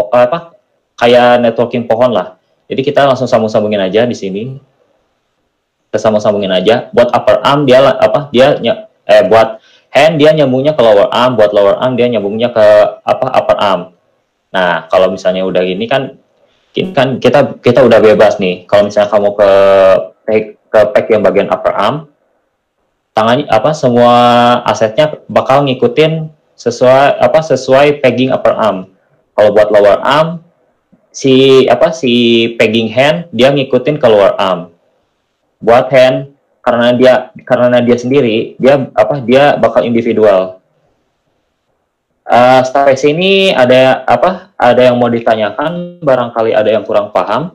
networking pohon lah. Jadi kita langsung sambungin aja di sini. Kita sambungin aja. Buat upper arm buat hand dia nyambungnya ke lower arm, buat lower arm dia nyambungnya ke upper arm. Nah, kalau misalnya udah gini kan kita udah bebas nih. Kalau misalnya kamu ke peg yang bagian upper arm, tangannya semua asetnya bakal ngikutin sesuai pegging upper arm. Kalau buat lower arm, si pegging hand dia ngikutin ke lower arm. Buat hand karena dia sendiri, dia bakal individual. Sampai sini ada yang mau ditanyakan, barangkali ada yang kurang paham.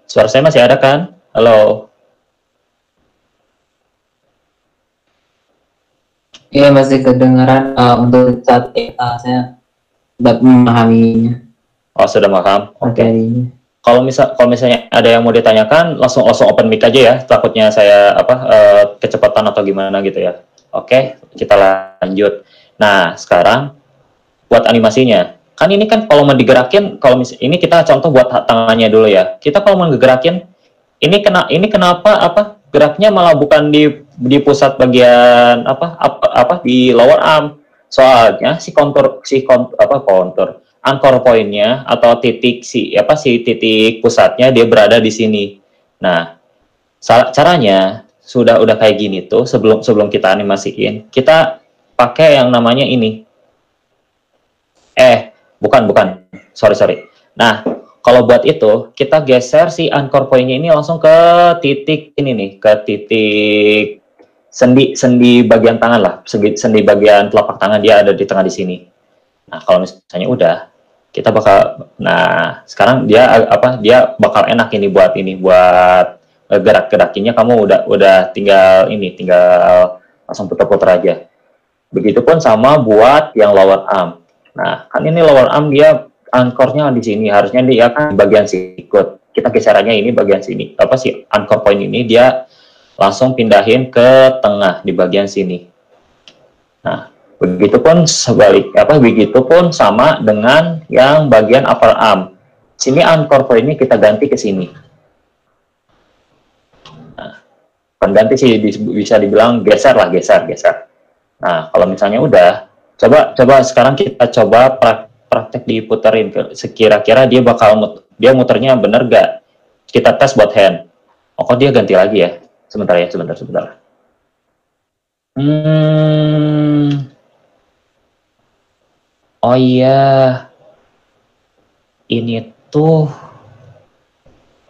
Suara saya masih ada kan? Halo. Iya, masih kedengaran. Untuk saat saya dapat memahaminya. Oh, sudah paham. Oke. Kalau misalnya ada yang mau ditanyakan, langsung open mic aja ya. Takutnya saya kecepatan atau gimana gitu ya. Oke, kita lanjut. Nah, sekarang buat animasinya. Kan ini kan kalau mau digerakin, ini kita contoh buat tangannya dulu ya. Kita kalau mau digerakin, ini kenapa geraknya malah bukan di pusat bagian di lower arm. Soalnya anchor point-nya atau titik titik pusatnya dia berada di sini. Nah, caranya udah kayak gini tuh sebelum kita animasiin, kita pakai yang namanya ini. Bukan. Sorry. Nah, kalau buat itu, kita geser si anchor point-nya ini langsung ke titik ini nih, ke titik sendi bagian tangan lah, sendi bagian telapak tangan dia ada di tengah di sini. Nah, kalau misalnya udah, kita bakal, sekarang dia bakal enak ini buat gerak-gerakinnya. Kamu udah tinggal langsung putar-putar aja. Begitupun sama buat yang lower arm. Nah, kan ini lower arm dia anchor-nya di sini, harusnya dia kan di bagian sikut. Kita geserannya ini bagian sini. Apa sih anchor point ini dia langsung pindahin ke tengah di bagian sini. Nah, begitupun begitupun sama dengan yang bagian upper arm. Sini anchor point ini kita ganti ke sini. Nah, pengganti sih bisa dibilang geser. Nah, kalau misalnya udah, coba sekarang kita coba praktek diputerin. Sekira-kira dia muternya bener gak? Kita tes buat hand. Oh, kok dia ganti lagi ya? Sebentar. Oh iya, ini tuh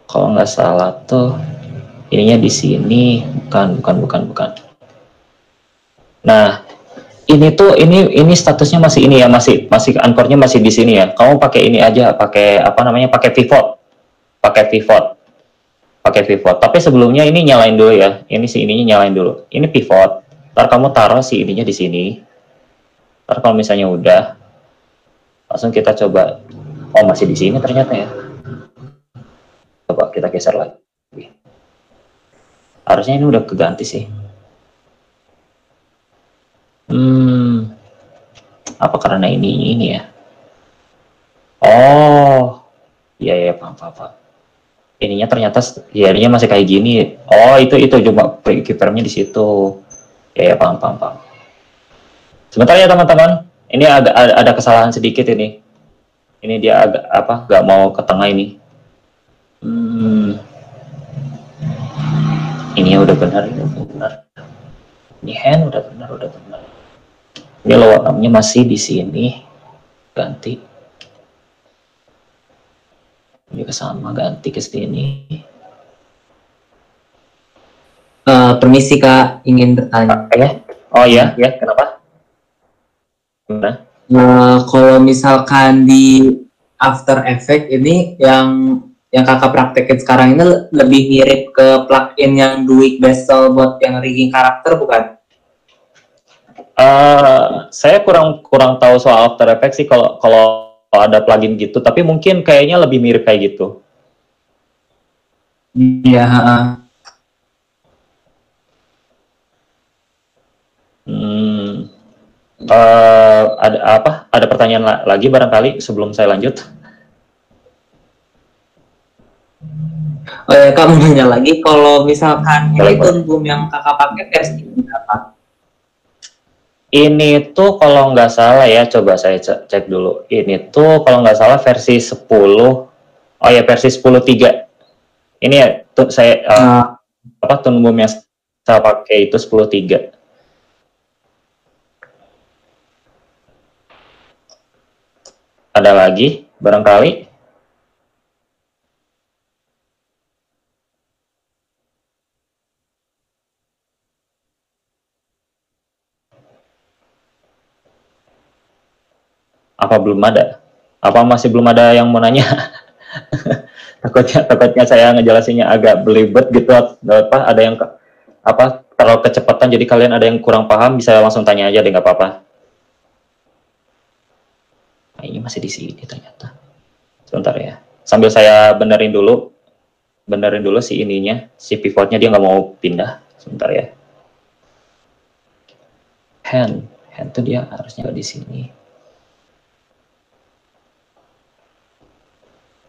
kalau nggak salah tuh ininya di sini, bukan. Nah, ini statusnya masih ini ya, masih anchornya masih di sini ya. Kamu pakai ini aja, pakai pivot. Tapi sebelumnya ini nyalain dulu ya. Ini si ininya nyalain dulu. Ini pivot. Ntar kamu taruh si ininya di sini. Ntar kalau misalnya udah, langsung kita coba. Oh, masih di sini ternyata ya. Coba kita geser lagi. Harusnya ini udah keganti sih. Apa karena ini ya? Oh, iya paham. Ininya ternyata jarinya masih kayak gini. Oh, itu cuma keyframe-nya di situ. Ya, paham. Sebentar ya teman-teman. Ini ada kesalahan sedikit ini. Ini dia agak nggak mau ke tengah ini. Ini udah benar. Ini hand udah benar. Ini lower arm-nya masih di sini. Ganti. Juga sama, ganti ke sini. Permisi Kak, ingin bertanya. Oh ya, kenapa? Gimana? Kalau misalkan di After Effects ini yang kakak praktekin sekarang ini lebih mirip ke plugin yang Duik Bezel buat yang rigging karakter bukan? Saya kurang tahu soal After Effects sih kalau ada plugin gitu, tapi mungkin kayaknya lebih mirip kayak gitu. Iya. Ada pertanyaan lagi barangkali sebelum saya lanjut? Oh ya, Kak mau nanya lagi, kalau misalkan ini Toon yang kakak pakai versi berapa? Ini tuh kalau nggak salah ya, coba saya cek dulu. Ini tuh kalau nggak salah versi 10. Oh ya, versi 10.3. Ini ya, saya Toon Boom yang saya pakai itu 10.3. Ada lagi barangkali? Apa belum ada? Apa masih belum ada yang mau nanya? takutnya saya ngejelasinnya agak belibet gitu. Ada yang terlalu kecepatan jadi kalian ada yang kurang paham, bisa langsung tanya aja deh, nggak apa-apa. Nah, ini masih di sini ternyata. Sebentar ya. Sambil saya benerin dulu si ininya, si pivotnya dia nggak mau pindah. Sebentar ya. Hand tuh dia harusnya di sini.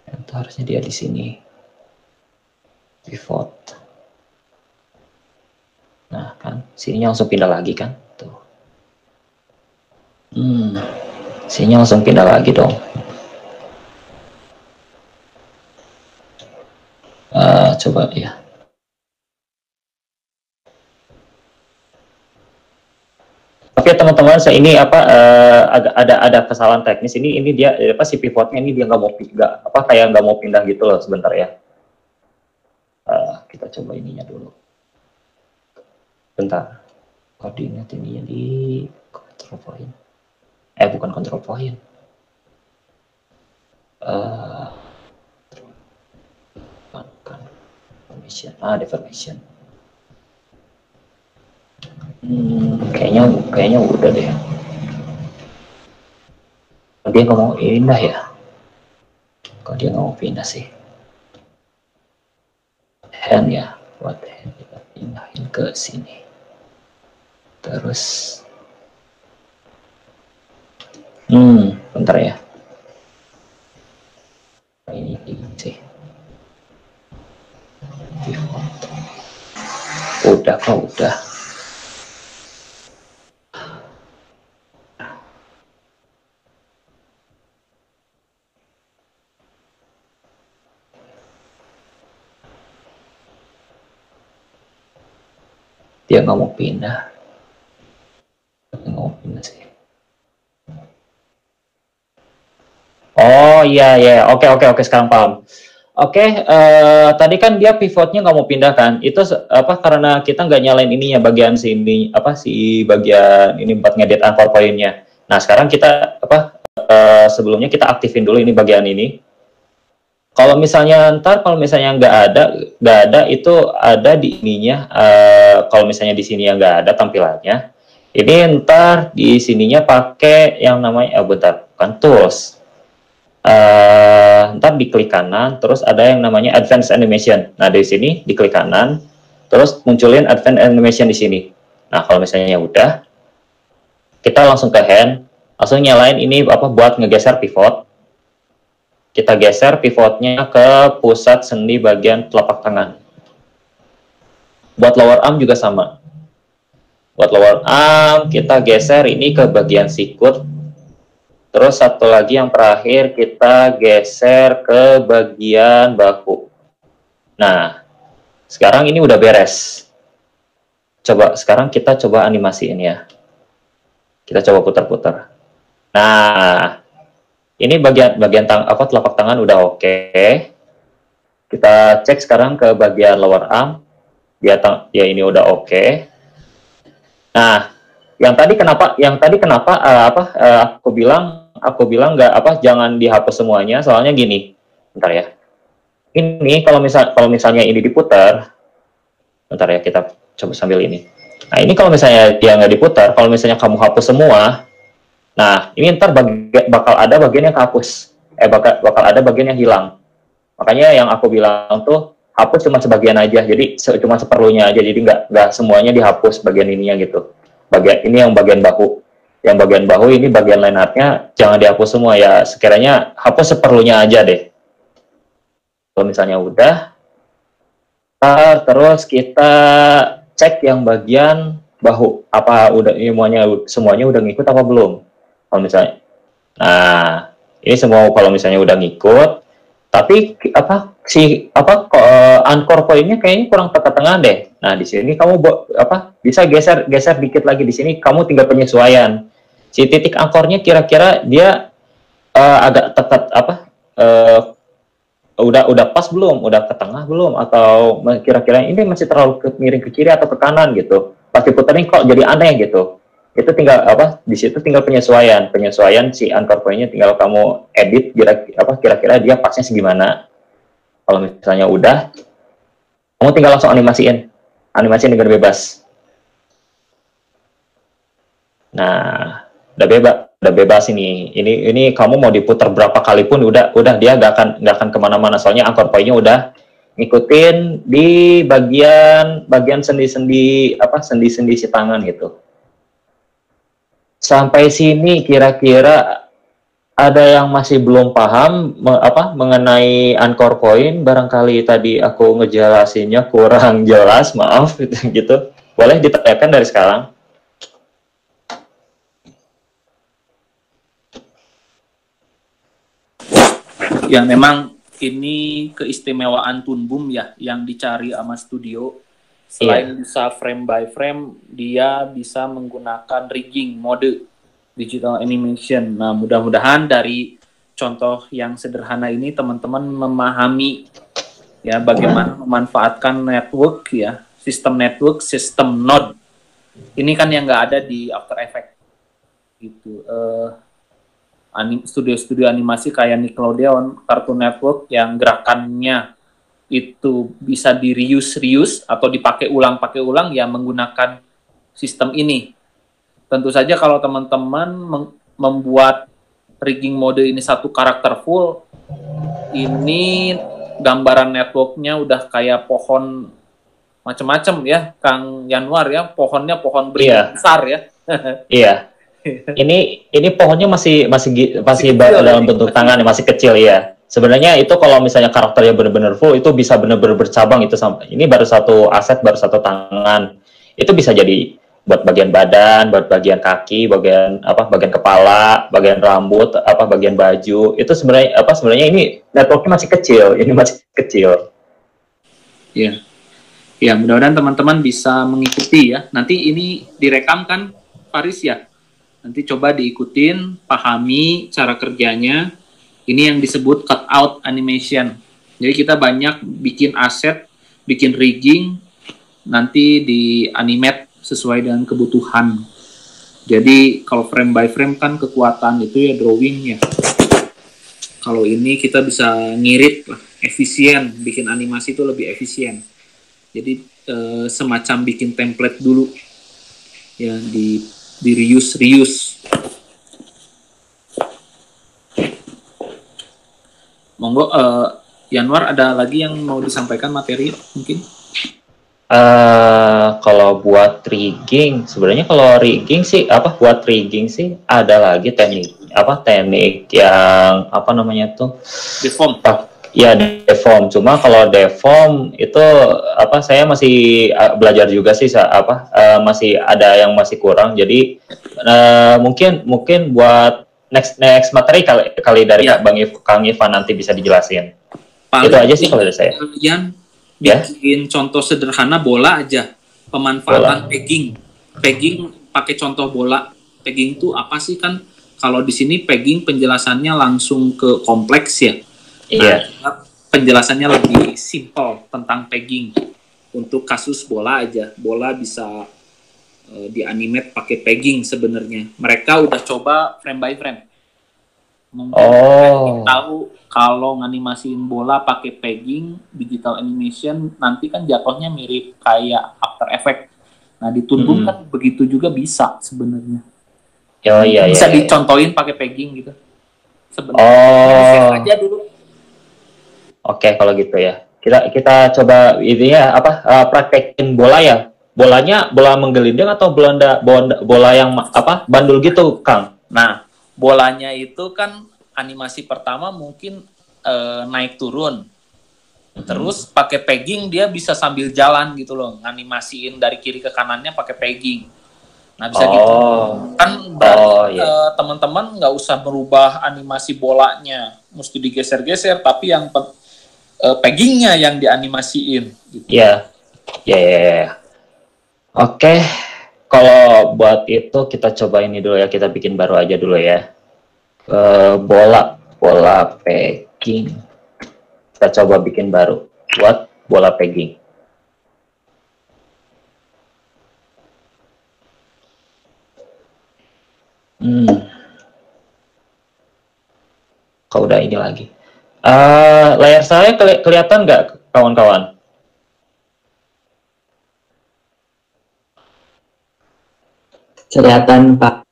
Itu harusnya dia di sini. Pivot. Nah, kan sininya langsung pindah lagi kan? Tuh. Sininya langsung pindah lagi dong. Coba ya. Oke teman-teman, saya ini ada kesalahan teknis ini dia si pivotnya ini dia nggak mau pindah gitu loh. Sebentar ya. Kita coba ininya dulu. Bentar. Koordinat ininya di control point. Bukan control point. Deformation. Kayaknya udah deh. Dia nggak mau pindah ya? Kok dia nggak mau pindah sih? Hand ya, buat hand kita pindahin ke sini. Terus, bentar ya. Ini sih. Udah kok udah. Dia nggak mau pindah. Nggak mau pindah sih. Oh iya ya, oke sekarang paham. Oke, tadi kan dia pivotnya nggak mau pindah kan? Itu apa karena kita nggak nyalain ininya bagian sini apa si bagian ini buat ngedit anchor point-nya. Nah sekarang kita apa sebelumnya kita aktifin dulu ini bagian ini. Kalau misalnya nggak ada itu ada di ininya. Kalau misalnya di sini yang nggak ada tampilannya, ini ntar di sininya pakai yang namanya bentar bukan tools. Ntar diklik kanan, terus ada yang namanya advanced animation. Nah di sini diklik kanan, terus munculin advanced animation di sini. Nah kalau misalnya udah, kita langsung ke hand, langsung nyalain ini apa buat ngegeser pivot. Kita geser pivotnya ke pusat sendi bagian telapak tangan. Buat lower arm juga sama. Buat lower arm, kita geser ini ke bagian sikut. Terus satu lagi yang terakhir, kita geser ke bagian bahu. Nah, sekarang ini udah beres. Sekarang kita coba animasiin ya. Kita coba putar-putar. Nah, ini bagian telapak tangan udah oke. Kita cek sekarang ke bagian lower arm. Ya ini udah oke. Nah, yang tadi kenapa aku bilang nggak jangan dihapus semuanya, soalnya gini. Bentar ya. Ini kalau misalnya ini diputar. Bentar ya, kita coba sambil ini. Nah, ini kalau misalnya dia nggak diputar, kalau misalnya kamu hapus semua, nah, ini ntar bakal ada bagian yang kehapus. Bakal ada bagian yang hilang. Makanya yang aku bilang tuh, hapus cuma sebagian aja. Jadi, cuma seperlunya aja. Jadi, nggak semuanya dihapus bagian ininya gitu. Ini yang bagian bahu. Yang bagian bahu ini bagian line-nya jangan dihapus semua ya. Sekiranya hapus seperlunya aja deh. Kalau misalnya udah, terus kita cek yang bagian bahu. Apa udah semuanya udah ngikut apa belum? Kalau misalnya, nah ini semua kalau misalnya udah ngikut, tapi anchor point-nya kayaknya kurang ke tengah deh. Nah di sini kamu bisa geser dikit lagi di sini, kamu tinggal penyesuaian. Si titik anchornya kira-kira dia agak tepat udah pas belum, udah ke tengah belum, atau kira-kira ini masih terlalu miring ke kiri atau ke kanan gitu. Pas diputerin kok jadi aneh gitu. Itu tinggal di situ tinggal penyesuaian si anchor point-nya tinggal kamu edit kira-kira dia pasnya segimana. Kalau misalnya udah, kamu tinggal langsung animasiin dengan bebas. Nah, udah bebas ini kamu mau diputar berapa kali pun udah dia nggak akan kemana-mana, soalnya anchor point-nya udah ngikutin di bagian sendi-sendi si tangan gitu. Sampai sini kira-kira ada yang masih belum paham mengenai anchor point? Barangkali tadi aku ngejelasinnya kurang jelas, maaf gitu. Boleh ditanyakan dari sekarang. Ya memang ini keistimewaan Toonboom ya yang dicari sama studio. Selain bisa frame by frame, dia bisa menggunakan rigging mode digital animation. Nah, mudah-mudahan dari contoh yang sederhana ini teman-teman memahami ya bagaimana memanfaatkan network ya, sistem node. Ini kan yang nggak ada di After Effects gitu. Studio-studio animasi kayak Nickelodeon, Cartoon Network yang gerakannya itu bisa di-reuse atau dipakai ulang ya menggunakan sistem ini. Tentu saja kalau teman-teman membuat rigging mode ini satu karakter full, ini gambaran networknya udah kayak pohon macam-macam ya, Kang Yanwar ya, pohonnya pohon beringin besar ya. Iya. Ini pohonnya masih dalam bentuk tangan, masih kecil ya. Sebenarnya itu kalau misalnya karakternya benar-benar full itu bisa benar-benar bercabang itu ini baru satu aset, baru satu tangan. Itu bisa jadi buat bagian badan, buat bagian kaki, bagian kepala, bagian rambut, bagian baju. Itu sebenarnya ini networknya masih kecil, ini masih kecil. Iya. Ya, mudah-mudahan teman-teman bisa mengikuti ya. Nanti ini direkam kan, Faris ya? Nanti coba diikutin, pahami cara kerjanya. Ini yang disebut cutout animation. Jadi kita banyak bikin aset, bikin rigging, nanti di animate sesuai dengan kebutuhan. Jadi kalau frame by frame kan kekuatan itu ya drawing ya. Kalau ini kita bisa ngirit lah, efisien, bikin animasi itu lebih efisien. Jadi semacam bikin template dulu, ya di reuse. Monggo, Yanwar ada lagi yang mau disampaikan materi mungkin? Kalau buat rigging, sebenarnya kalau rigging sih buat rigging sih ada lagi teknik yang Deform. Ya deform. Cuma kalau deform itu saya masih belajar juga sih masih ada yang masih kurang. Jadi mungkin buat next materi kali dari Kang Ivan nanti bisa dijelasin. Itu aja sih kalau dari saya. Kalian bikin contoh sederhana bola aja, pemanfaatan pegging pakai contoh bola. Pegging itu apa sih, kan kalau di sini pegging penjelasannya langsung ke kompleks ya. Iya. Penjelasannya lebih simpel tentang pegging. Untuk kasus bola aja, bola bisa dianimate pakai pegging sebenarnya. Mereka udah coba frame by frame. Mungkin tahu kalau nganimasiin bola pakai pegging, digital animation, nanti kan jatuhnya mirip kayak After Effects. Nah di Toonboom kan begitu juga bisa sebenarnya. Bisa dicontohin pakai pegging gitu. Sebenarnya aja dulu. Oke, kalau gitu ya. Kita coba ini ya praktekin bola ya. Bolanya bola menggelinding atau bola yang bandul gitu, Kang? Nah, bolanya itu kan animasi pertama mungkin naik turun. Terus pakai pegging dia bisa sambil jalan gitu loh, animasiin dari kiri ke kanannya pakai pegging. Nah, bisa gitu. Kan teman-teman nggak usah merubah animasi bolanya, mesti digeser-geser, tapi yang peggingnya yang dianimasiin gitu. Iya. Oke, kalau buat itu kita coba ini dulu ya, kita bikin baru aja dulu ya. Bola pegging. Kita coba bikin baru buat bola pegging. Kau udah ini lagi. Layar saya kelihatan nggak, kawan-kawan? Kelihatan, Pak.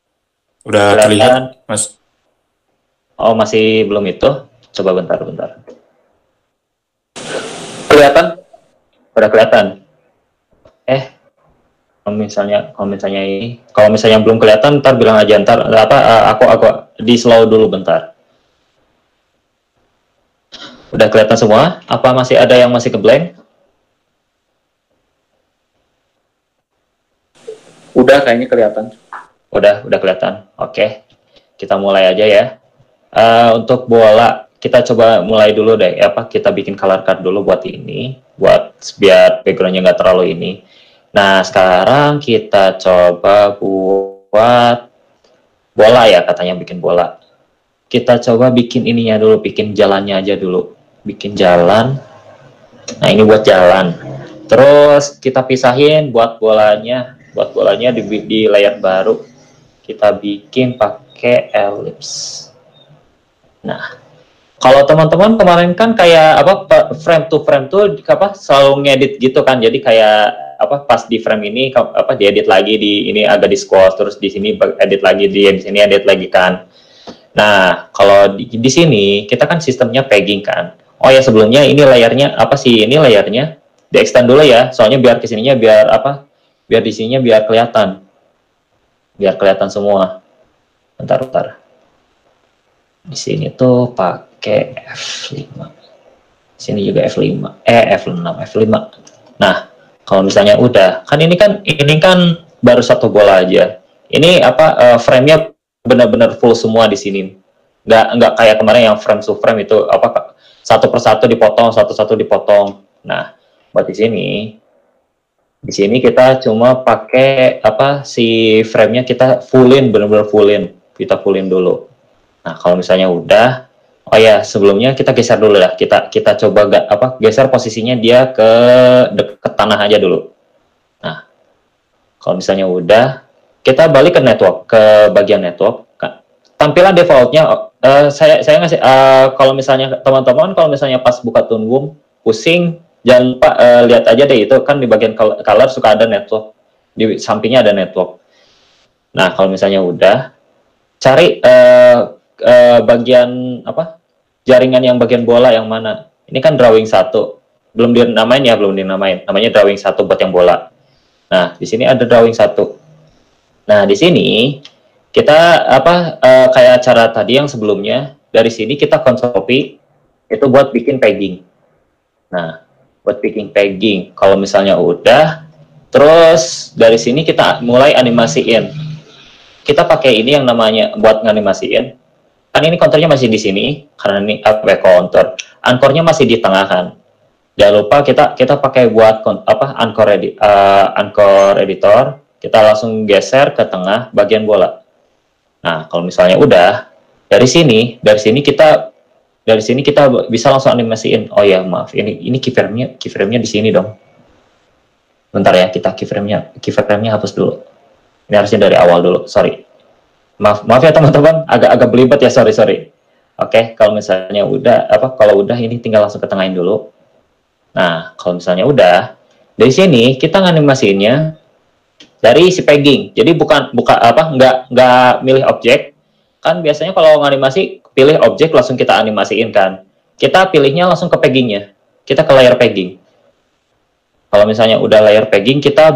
Udah terlihat, Mas. Oh, masih belum itu? Coba bentar. Kelihatan? Udah kelihatan. Kalau misalnya belum kelihatan, ntar bilang aja, aku di slow dulu bentar. Udah kelihatan semua? Apa masih ada yang masih ke-blank? Udah kayaknya kelihatan. Udah kelihatan. Oke. Kita mulai aja ya. Untuk bola, kita coba mulai dulu deh. Kita bikin color card dulu buat ini, biar backgroundnya nggak terlalu ini. Nah, sekarang kita coba buat bola ya, katanya bikin bola. Kita coba bikin ininya dulu, bikin jalannya aja dulu. Bikin jalan. Nah, ini buat jalan. Terus kita pisahin buat bolanya di layer baru. Kita bikin pakai ellipse. Nah, kalau teman-teman kemarin kan kayak frame to frame tuh selalu ngedit gitu kan. Jadi kayak pas di frame ini diedit lagi, di ini agak di squash, terus di sini edit lagi, di sini edit lagi kan. Nah, kalau di sini kita kan sistemnya pegging kan. Oh ya, sebelumnya ini layarnya apa sih? Ini layarnya di extend dulu ya. Soalnya biar kesininya biar apa? Biar di sininya biar kelihatan. Biar kelihatan semua. Bentar. Di sini tuh pakai F5. Sini juga F5. F6. Nah, kalau misalnya udah, kan ini kan baru satu bola aja. Ini apa frame-nya benar-benar full semua di sini. Nggak kayak kemarin yang frame to frame itu apa satu persatu dipotong, satu-satu dipotong. Nah, buat di sini kita cuma pakai apa si frame-nya kita fullin, benar-benar fullin. Kita fullin dulu. Nah, kalau misalnya udah, oh ya sebelumnya kita geser dulu ya. Kita coba geser posisinya dia ke deket tanah aja dulu. Nah, kalau misalnya udah, kita balik ke network, ke bagian network. Tampilan defaultnya, saya ngasih, kalau misalnya teman-teman, kalau misalnya pas buka Toonboom, pusing, jangan lupa lihat aja deh itu kan di bagian color suka ada network, di sampingnya ada network. Nah, kalau misalnya udah, cari bagian apa jaringan yang bagian bola yang mana. Ini kan drawing 1, belum dinamain, namanya drawing 1 buat yang bola. Nah, di sini ada drawing 1. Nah, di sini kita kayak cara tadi yang sebelumnya, dari sini kita copy itu buat bikin pegging. Nah, buat bikin pegging, kalau misalnya udah, terus dari sini kita mulai animasiin. Kita pakai ini yang namanya buat nganimasiin. Kan ini counternya masih di sini karena ini counter. Anchornya masih di tengah kan. Jangan lupa kita pakai buat anchor editor. Kita langsung geser ke tengah bagian bola. Nah, kalau misalnya udah, dari sini kita bisa langsung animasiin. Oh ya, maaf, ini keyframe-nya di sini dong. Bentar ya, kita keyframe-nya hapus dulu. Ini harusnya dari awal dulu, sorry. Maaf ya teman-teman, agak belibet ya, sorry. Oke, kalau misalnya udah, kalau udah ini tinggal langsung ketengahin dulu. Nah, kalau misalnya udah, dari sini kita nganimasiinnya dari si pegging. Jadi nggak milih objek. Kan biasanya kalau nganimasi pilih objek langsung kita animasiin kan. Kita pilihnya langsung ke peggingnya. Kita ke layar pegging. Kalau misalnya udah layar pegging, kita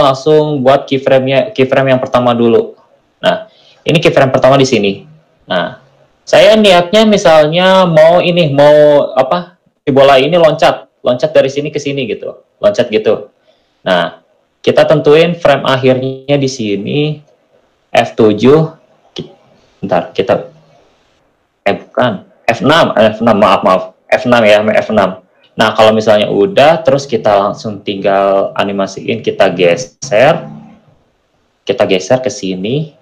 langsung buat keyframe yang pertama dulu. Nah, ini keyframe pertama di sini. Nah, saya niatnya misalnya mau si bola ini loncat dari sini ke sini gitu, loncat gitu. Nah, kita tentuin frame akhirnya di sini F7. Bentar, F6, maaf. F6 ya, F6. Nah, kalau misalnya udah, terus kita langsung tinggal animasiin, kita geser ke sini.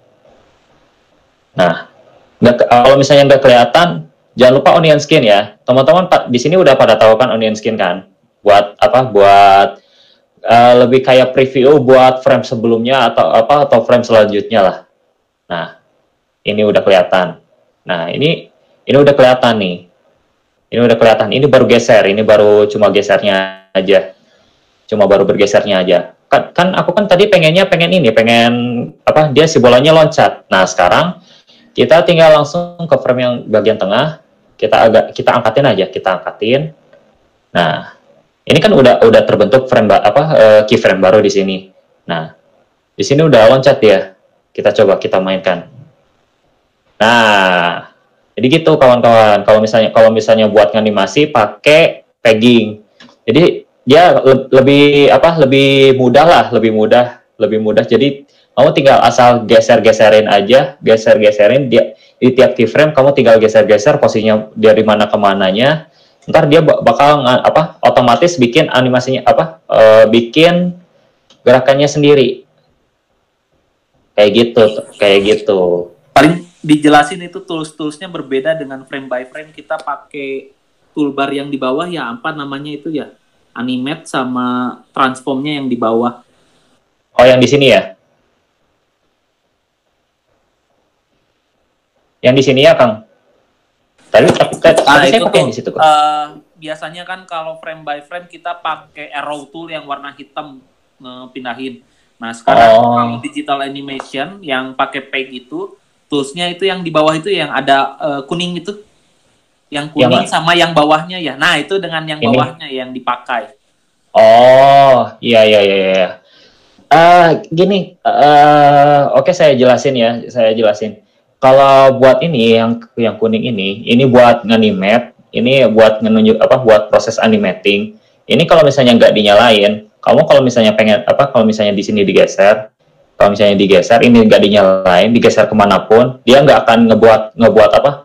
Nah, kalau misalnya nggak kelihatan, jangan lupa onion skin ya. Teman-teman di sini udah pada tahu kan onion skin kan? Buat lebih kayak preview buat frame sebelumnya atau frame selanjutnya lah. Nah, ini udah kelihatan. Nah, ini udah kelihatan nih. Ini udah kelihatan. Ini baru geser. Ini baru cuma gesernya aja. Cuma baru bergesernya aja. Kan aku kan tadi pengen dia si bolanya loncat. Nah, sekarang kita tinggal langsung ke frame yang bagian tengah. Kita angkatin aja. Nah, ini kan udah terbentuk keyframe baru di sini. Nah, di sini udah loncat ya. Kita coba kita mainkan. Nah, jadi gitu kawan-kawan. Kalau misalnya buat animasi pakai pegging. Jadi dia lebih mudah. Jadi kamu tinggal asal geser-geserin aja, dia di tiap keyframe kamu tinggal geser-geser posisinya dari mana ke mananya. Ntar dia bakal otomatis bikin animasinya bikin gerakannya sendiri. Kayak gitu. Paling dijelasin itu tools-toolsnya berbeda dengan frame by frame. Kita pakai toolbar yang di bawah ya, apa namanya itu ya, animate sama transformnya yang di bawah. Oh, yang di sini ya? Yang di sini ya, Kang? Tadi saya pakai yang di situ, Kang. Biasanya kan kalau frame by frame kita pakai arrow tool yang warna hitam pindahin. Nah, sekarang kalau digital animation yang pakai peg itu toolsnya itu yang di bawah itu yang ada kuning itu, yang kuning sama yang bawahnya ya. Nah itu dengan yang bawahnya yang dipakai. Oh, iya. Gini, oke saya jelasin ya, Kalau buat ini yang kuning ini buat nge-animate, ini buat buat proses animating. Ini kalau misalnya nggak dinyalain, kamu kalau misalnya kalau misalnya di sini digeser, ini nggak dinyalain, digeser kemanapun, dia nggak akan nggak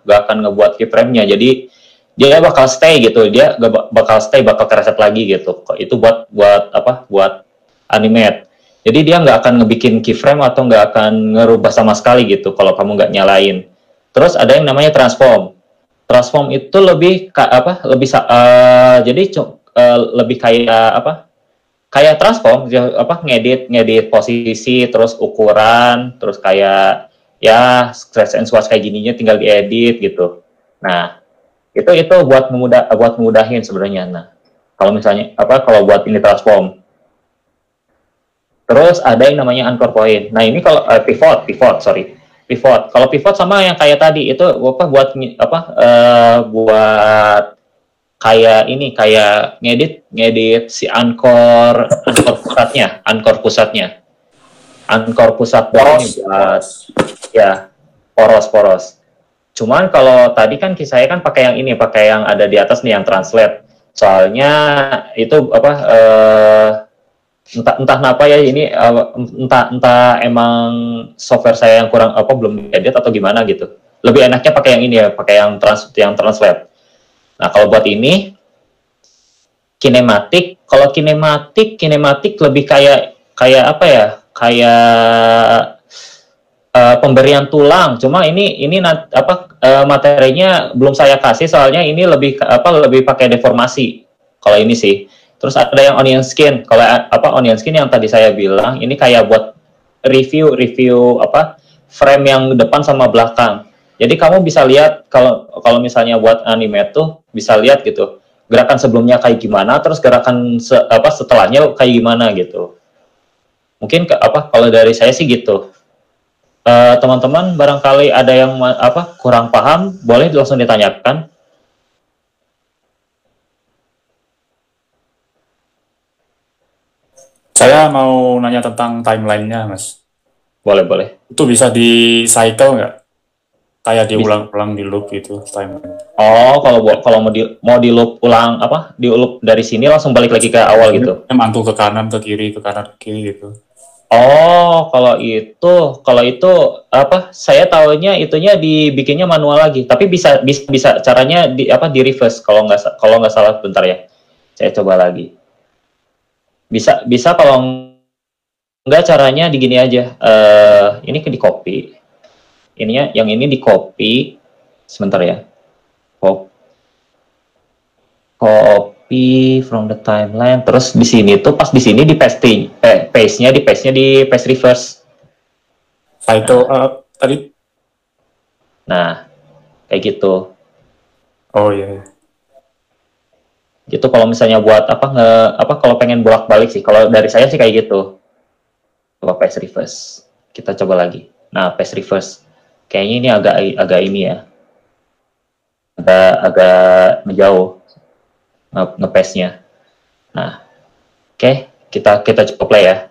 akan ngebuat keyframe-nya. Jadi dia bakal stay gitu, bakal kereset lagi gitu. Itu buat animate. Jadi dia nggak akan ngebikin keyframe atau nggak akan ngerubah sama sekali gitu kalau kamu nggak nyalain. Terus ada yang namanya transform. Transform itu lebih lebih kayak transform, ngedit posisi, terus ukuran, terus kayak ya scratch and swatch kayak gininya tinggal diedit gitu. Nah itu buat memudahin sebenarnya. Nah kalau misalnya kalau buat ini transform. Terus ada yang namanya anchor point. Nah ini kalau pivot. Kalau pivot sama yang kayak tadi itu buat kayak ngedit si anchor pusatnya. Anchor pusat ini buat ya poros. Cuman kalau tadi kan saya kan pakai yang ada di atas nih yang translate. Soalnya itu entah kenapa ya ini entah emang software saya yang kurang belum edit atau gimana gitu. Lebih enaknya pakai yang ini ya, pakai yang translate. Nah, kalau buat ini kinematik, kalau kinematik lebih kayak pemberian tulang. Cuma ini materinya belum saya kasih soalnya ini lebih pakai deformasi. Kalau ini sih. Terus ada yang onion skin. Kalau onion skin yang tadi saya bilang, ini kayak buat review frame yang depan sama belakang. Jadi kamu bisa lihat kalau misalnya buat anime tuh bisa lihat gitu. Gerakan sebelumnya kayak gimana, terus gerakan setelahnya kayak gimana gitu. Mungkin kalau dari saya sih gitu. Teman-teman barangkali ada yang kurang paham, boleh langsung ditanyakan. Saya mau nanya tentang timeline-nya, Mas. Boleh. Itu bisa di-cycle nggak? Kayak diulang-ulang di loop gitu, timeline. Oh, kalau mau di loop ulang di loop dari sini langsung balik lagi ke awal gitu. Mantul ke kanan, ke kiri, ke kanan, ke kiri gitu. Oh, kalau itu saya tahunya itunya dibikinnya manual lagi. Tapi bisa caranya di reverse kalau nggak salah, bentar ya. Saya coba lagi. Bisa kalau nggak caranya di gini aja. Ini di copy. Yang ini di copy. Sebentar ya. Copy from the timeline. Terus di sini tuh pas di sini di paste. Paste-nya di paste reverse. Itu tadi. Nah, kayak gitu. Oh iya. Gitu kalau misalnya buat kalau pengen bolak-balik sih. Kalau dari saya sih kayak gitu. Coba paste reverse. Kita coba lagi. Nah, paste reverse. Kayaknya ini agak ini ya. Agak menjauh nge-paste-nya. Nah, oke. Kita coba play ya.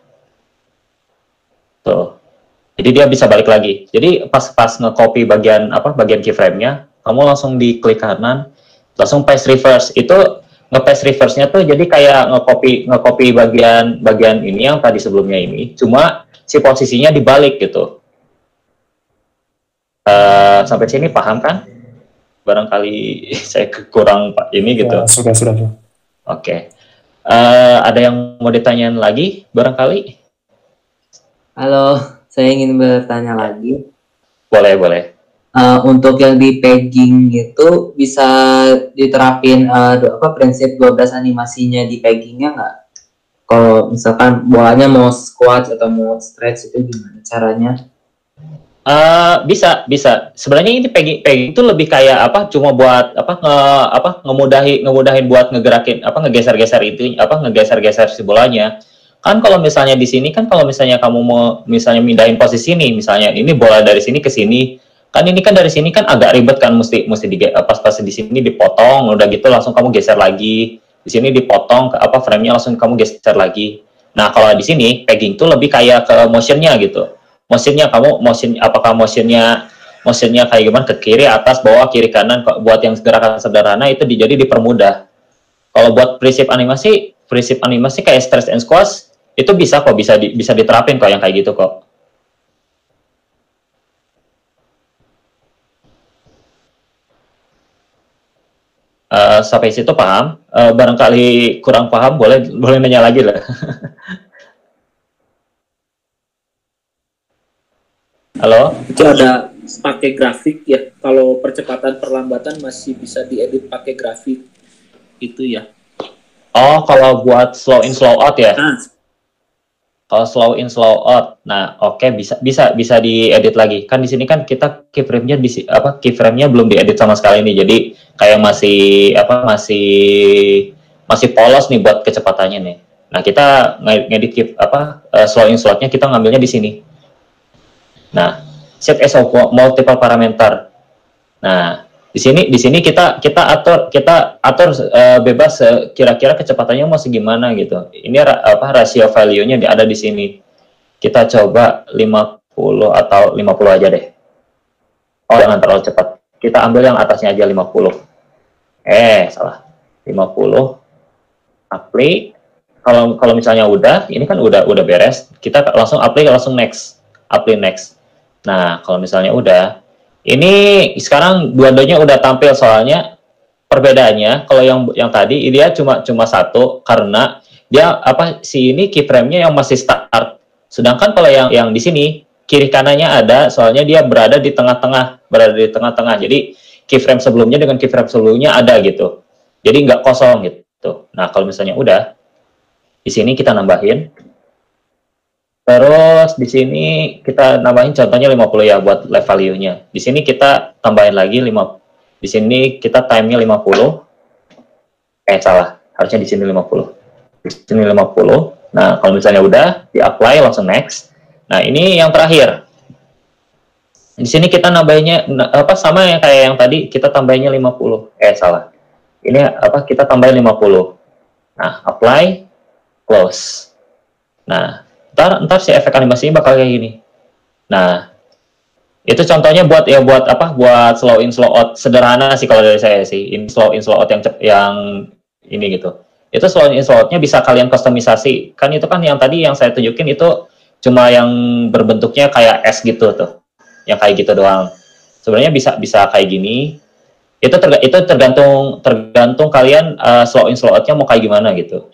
Tuh. Jadi dia bisa balik lagi. Jadi pas nge-copy bagian keyframe-nya, kamu langsung diklik kanan, langsung paste reverse. Itu nge-paste reverse-nya tuh jadi kayak nge-copy bagian ini yang tadi sebelumnya ini, cuma si posisinya dibalik gitu. Sampai sini paham kan? Barangkali saya kurang ini gitu. Ya, sudah. Oke. Ada yang mau ditanyain lagi barangkali? Halo, saya ingin bertanya lagi. Boleh. Untuk yang di pegging itu bisa diterapin prinsip 12 animasinya di peggingnya nggak? Kalau misalkan bolanya mau squat atau mau stretch itu gimana caranya? Bisa. Sebenarnya ini pegging itu lebih kayak cuma buat ngemudahin buat ngegerakin ngegeser si bolanya. Kan kalau misalnya di sini kan kalau misalnya kamu mau mindahin posisi nih, misalnya ini bola dari sini ke sini, Kan ini kan dari sini kan agak ribet kan, mesti pas di sini dipotong, udah gitu langsung kamu geser lagi. Di sini dipotong frame-nya langsung kamu geser lagi. Nah, kalau di sini pegging tuh lebih kayak ke motion-nya gitu. Motion-nya apakah motion-nya kayak gimana, ke kiri, atas, bawah, kiri, kanan. Buat yang gerakan sederhana itu jadi dipermudah. Kalau buat prinsip animasi kayak stretch and squash itu bisa diterapin kok yang kayak gitu kok. Sampai situ paham? Barangkali kurang paham, boleh nanya lagi lah. Halo? Itu ada pakai grafik ya. Kalau percepatan perlambatan masih bisa diedit pakai grafik itu ya. Oh, kalau buat slow in slow out ya? Kalau slow in slow out, nah oke, bisa diedit lagi. Kan di sini kan kita keyframe-nya belum diedit sama sekali nih. Jadi kayak masih polos nih buat kecepatannya nih. Nah, kita ngedit slow in slow out-nya kita ngambilnya di sini. Nah, set as multiple parameter. Nah, di sini kita atur bebas kira-kira kecepatannya mau segimana gitu. Ini rasio value-nya ada di sini. Kita coba 50 atau 50 aja deh. Oh, jangan terlalu cepat. Kita ambil yang atasnya aja 50. Salah. 50. Apply. Kalau misalnya udah, ini kan udah beres, kita langsung apply, langsung next. Apply next. Nah, kalau misalnya udah, ini sekarang dua-duanya udah tampil, soalnya perbedaannya kalau yang tadi dia cuma satu karena dia ini keyframe-nya yang masih start. Sedangkan kalau yang di sini kiri kanannya ada, soalnya dia berada di tengah-tengah. Jadi keyframe sebelumnya dengan keyframe sebelumnya ada gitu. Jadi nggak kosong gitu. Nah, kalau misalnya udah, di sini kita nambahin. Terus di sini kita nambahin contohnya 50 ya buat live value-nya. Di sini kita tambahin lagi 5. Di sini kita time-nya 50. Salah. Harusnya di sini 50. Di sini 50. Nah, kalau misalnya udah, di-apply langsung next. Nah, ini yang terakhir. Di sini kita nambahinnya sama yang kayak yang tadi, kita tambahinnya 50. Salah. Ini kita tambahin 50. Nah, apply, close. Nah, ntar si efek animasinya bakal kayak gini. Nah, itu contohnya buat slow in slow out sederhana sih kalau dari saya sih. Ini slow in slow out yang ini gitu. Itu slow in slow out-nya bisa kalian kustomisasi. Kan itu kan yang tadi yang saya tunjukin itu cuma yang berbentuknya kayak S gitu tuh. Yang kayak gitu doang. Sebenarnya bisa kayak gini. Itu tergantung kalian slow in slow out-nya mau kayak gimana gitu.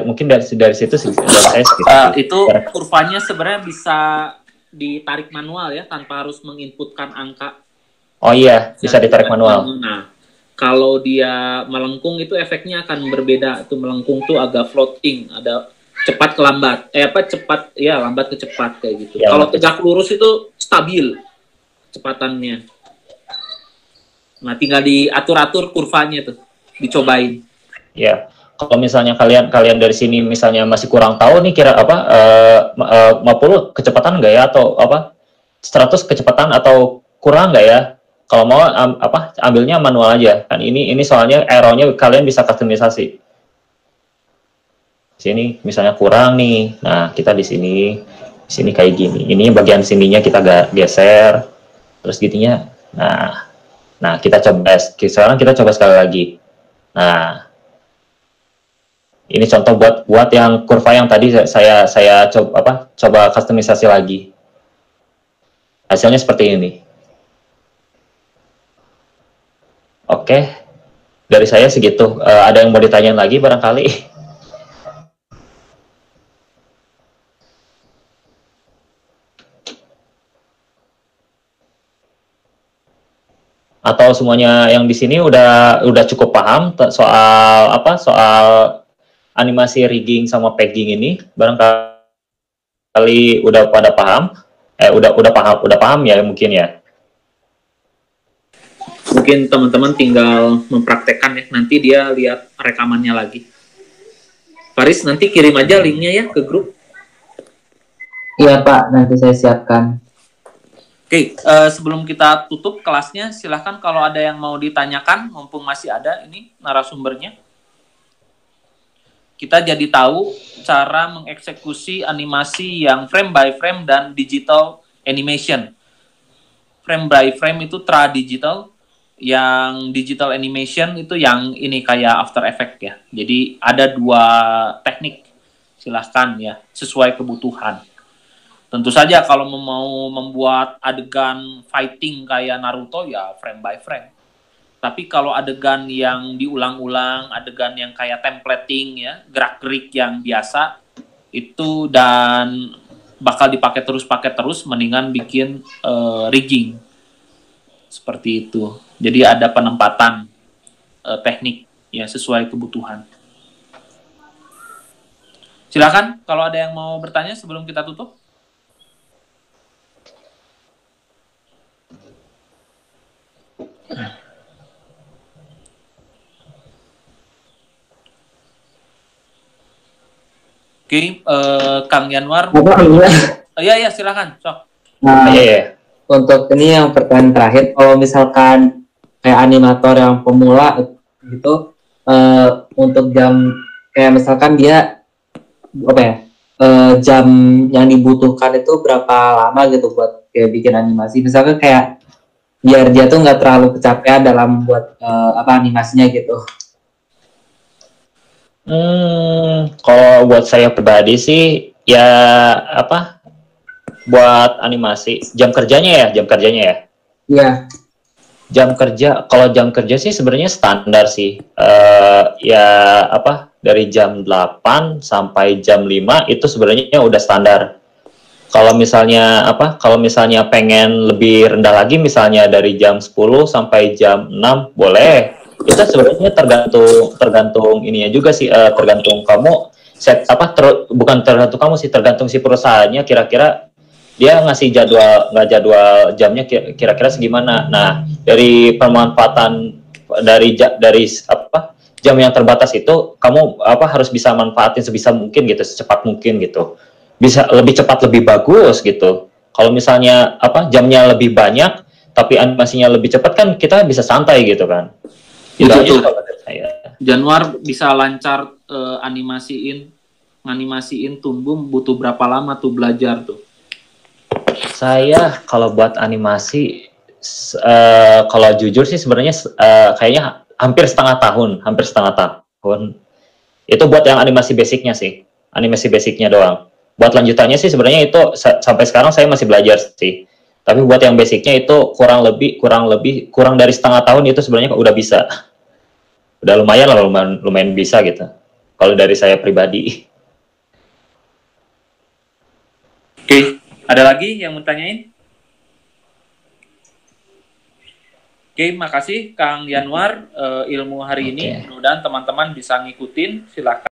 Mungkin dari situ sih itu kurvanya sebenarnya bisa ditarik manual ya, tanpa harus menginputkan angka. Oh iya, bisa ditarik manual. Nah, kalau dia melengkung itu efeknya akan berbeda. Itu melengkung tuh agak floating, ada cepat ke lambat. Lambat ke cepat kayak gitu. Ya, kalau tegak lurus itu stabil kecepatannya. Nah, tinggal diatur-atur kurvanya tuh, dicobain. Ya. Kalau misalnya kalian dari sini misalnya masih kurang tahu nih kira 50 kecepatan nggak ya, atau 100 kecepatan atau kurang nggak ya? Kalau mau ambilnya manual aja. Kan ini soalnya error-nya kalian bisa kustomisasi. Sini misalnya kurang nih. Nah, kita di sini kayak gini. Ini bagian sininya kita geser. Terus gitunya. Nah, kita coba. Sekarang kita coba sekali lagi. Nah, ini contoh buat yang kurva yang tadi saya coba kustomisasi lagi. Hasilnya seperti ini. Oke. Dari saya segitu. Ada yang mau ditanyain lagi barangkali? Atau semuanya yang di sini udah cukup paham soal animasi rigging sama pegging ini? Barangkali udah pada paham? Udah paham ya mungkin ya. Mungkin teman-teman tinggal mempraktekkan ya, nanti dia lihat rekamannya lagi. Faris, nanti kirim aja linknya ya ke grup. Iya Pak, nanti saya siapkan. Oke, sebelum kita tutup kelasnya, silahkan kalau ada yang mau ditanyakan, mumpung masih ada ini narasumbernya. Kita jadi tahu cara mengeksekusi animasi yang frame by frame dan digital animation. Frame by frame itu tradigital, yang digital animation itu yang ini kayak After Effects ya. Jadi ada 2 teknik, silahkan ya, sesuai kebutuhan. Tentu saja kalau mau membuat adegan fighting kayak Naruto ya frame by frame. Tapi kalau adegan yang diulang-ulang, adegan yang kayak templating ya, gerak-gerik yang biasa itu dan bakal dipakai terus, mendingan bikin rigging. Seperti itu. Jadi ada penempatan teknik ya sesuai kebutuhan. Silakan kalau ada yang mau bertanya sebelum kita tutup. Oke, Kang Yanwar. Iya, silakan. Sok. Nah, untuk ini yang pertanyaan terakhir, kalau misalkan kayak animator yang pemula gitu, untuk jam kayak misalkan dia apa ya, jam yang dibutuhkan itu berapa lama gitu buat kayak bikin animasi, misalkan kayak biar dia tuh nggak terlalu kecapean dalam buat animasinya gitu. Kalau buat saya pribadi sih ya buat animasi jam kerjanya ya. Iya. Kalau jam kerja sih sebenarnya standar sih. Dari jam 8 sampai jam 5 itu sebenarnya udah standar. Kalau misalnya pengen lebih rendah lagi, misalnya dari jam 10 sampai jam 6 boleh. Itu sebenarnya tergantung ininya juga sih, tergantung kamu bukan tergantung kamu sih, tergantung si perusahaannya kira-kira dia ngasih jadwal jamnya kira-kira segimana. Nah, dari pemanfaatan dari jam yang terbatas itu kamu harus bisa manfaatin sebisa mungkin gitu, secepat mungkin gitu. Bisa lebih cepat lebih bagus gitu. Kalau misalnya jamnya lebih banyak tapi animasinya lebih cepat kan kita bisa santai gitu kan. Itu Januar bisa lancar animasiin Toon Boom butuh berapa lama tuh belajar tuh? Saya kalau buat animasi kalau jujur sih sebenarnya kayaknya hampir setengah tahun. Itu buat yang animasi basicnya sih. Animasi basicnya doang. Buat lanjutannya sih sebenarnya itu sampai sekarang saya masih belajar sih. Tapi buat yang basicnya itu kurang dari setengah tahun itu sebenarnya udah bisa. Udah lumayan bisa gitu. Kalau dari saya pribadi. Oke, ada lagi yang mau tanyain? Oke, makasih Kang Yanwar ilmu hari ini. Mudah-mudahan teman-teman bisa ngikutin. Silakan.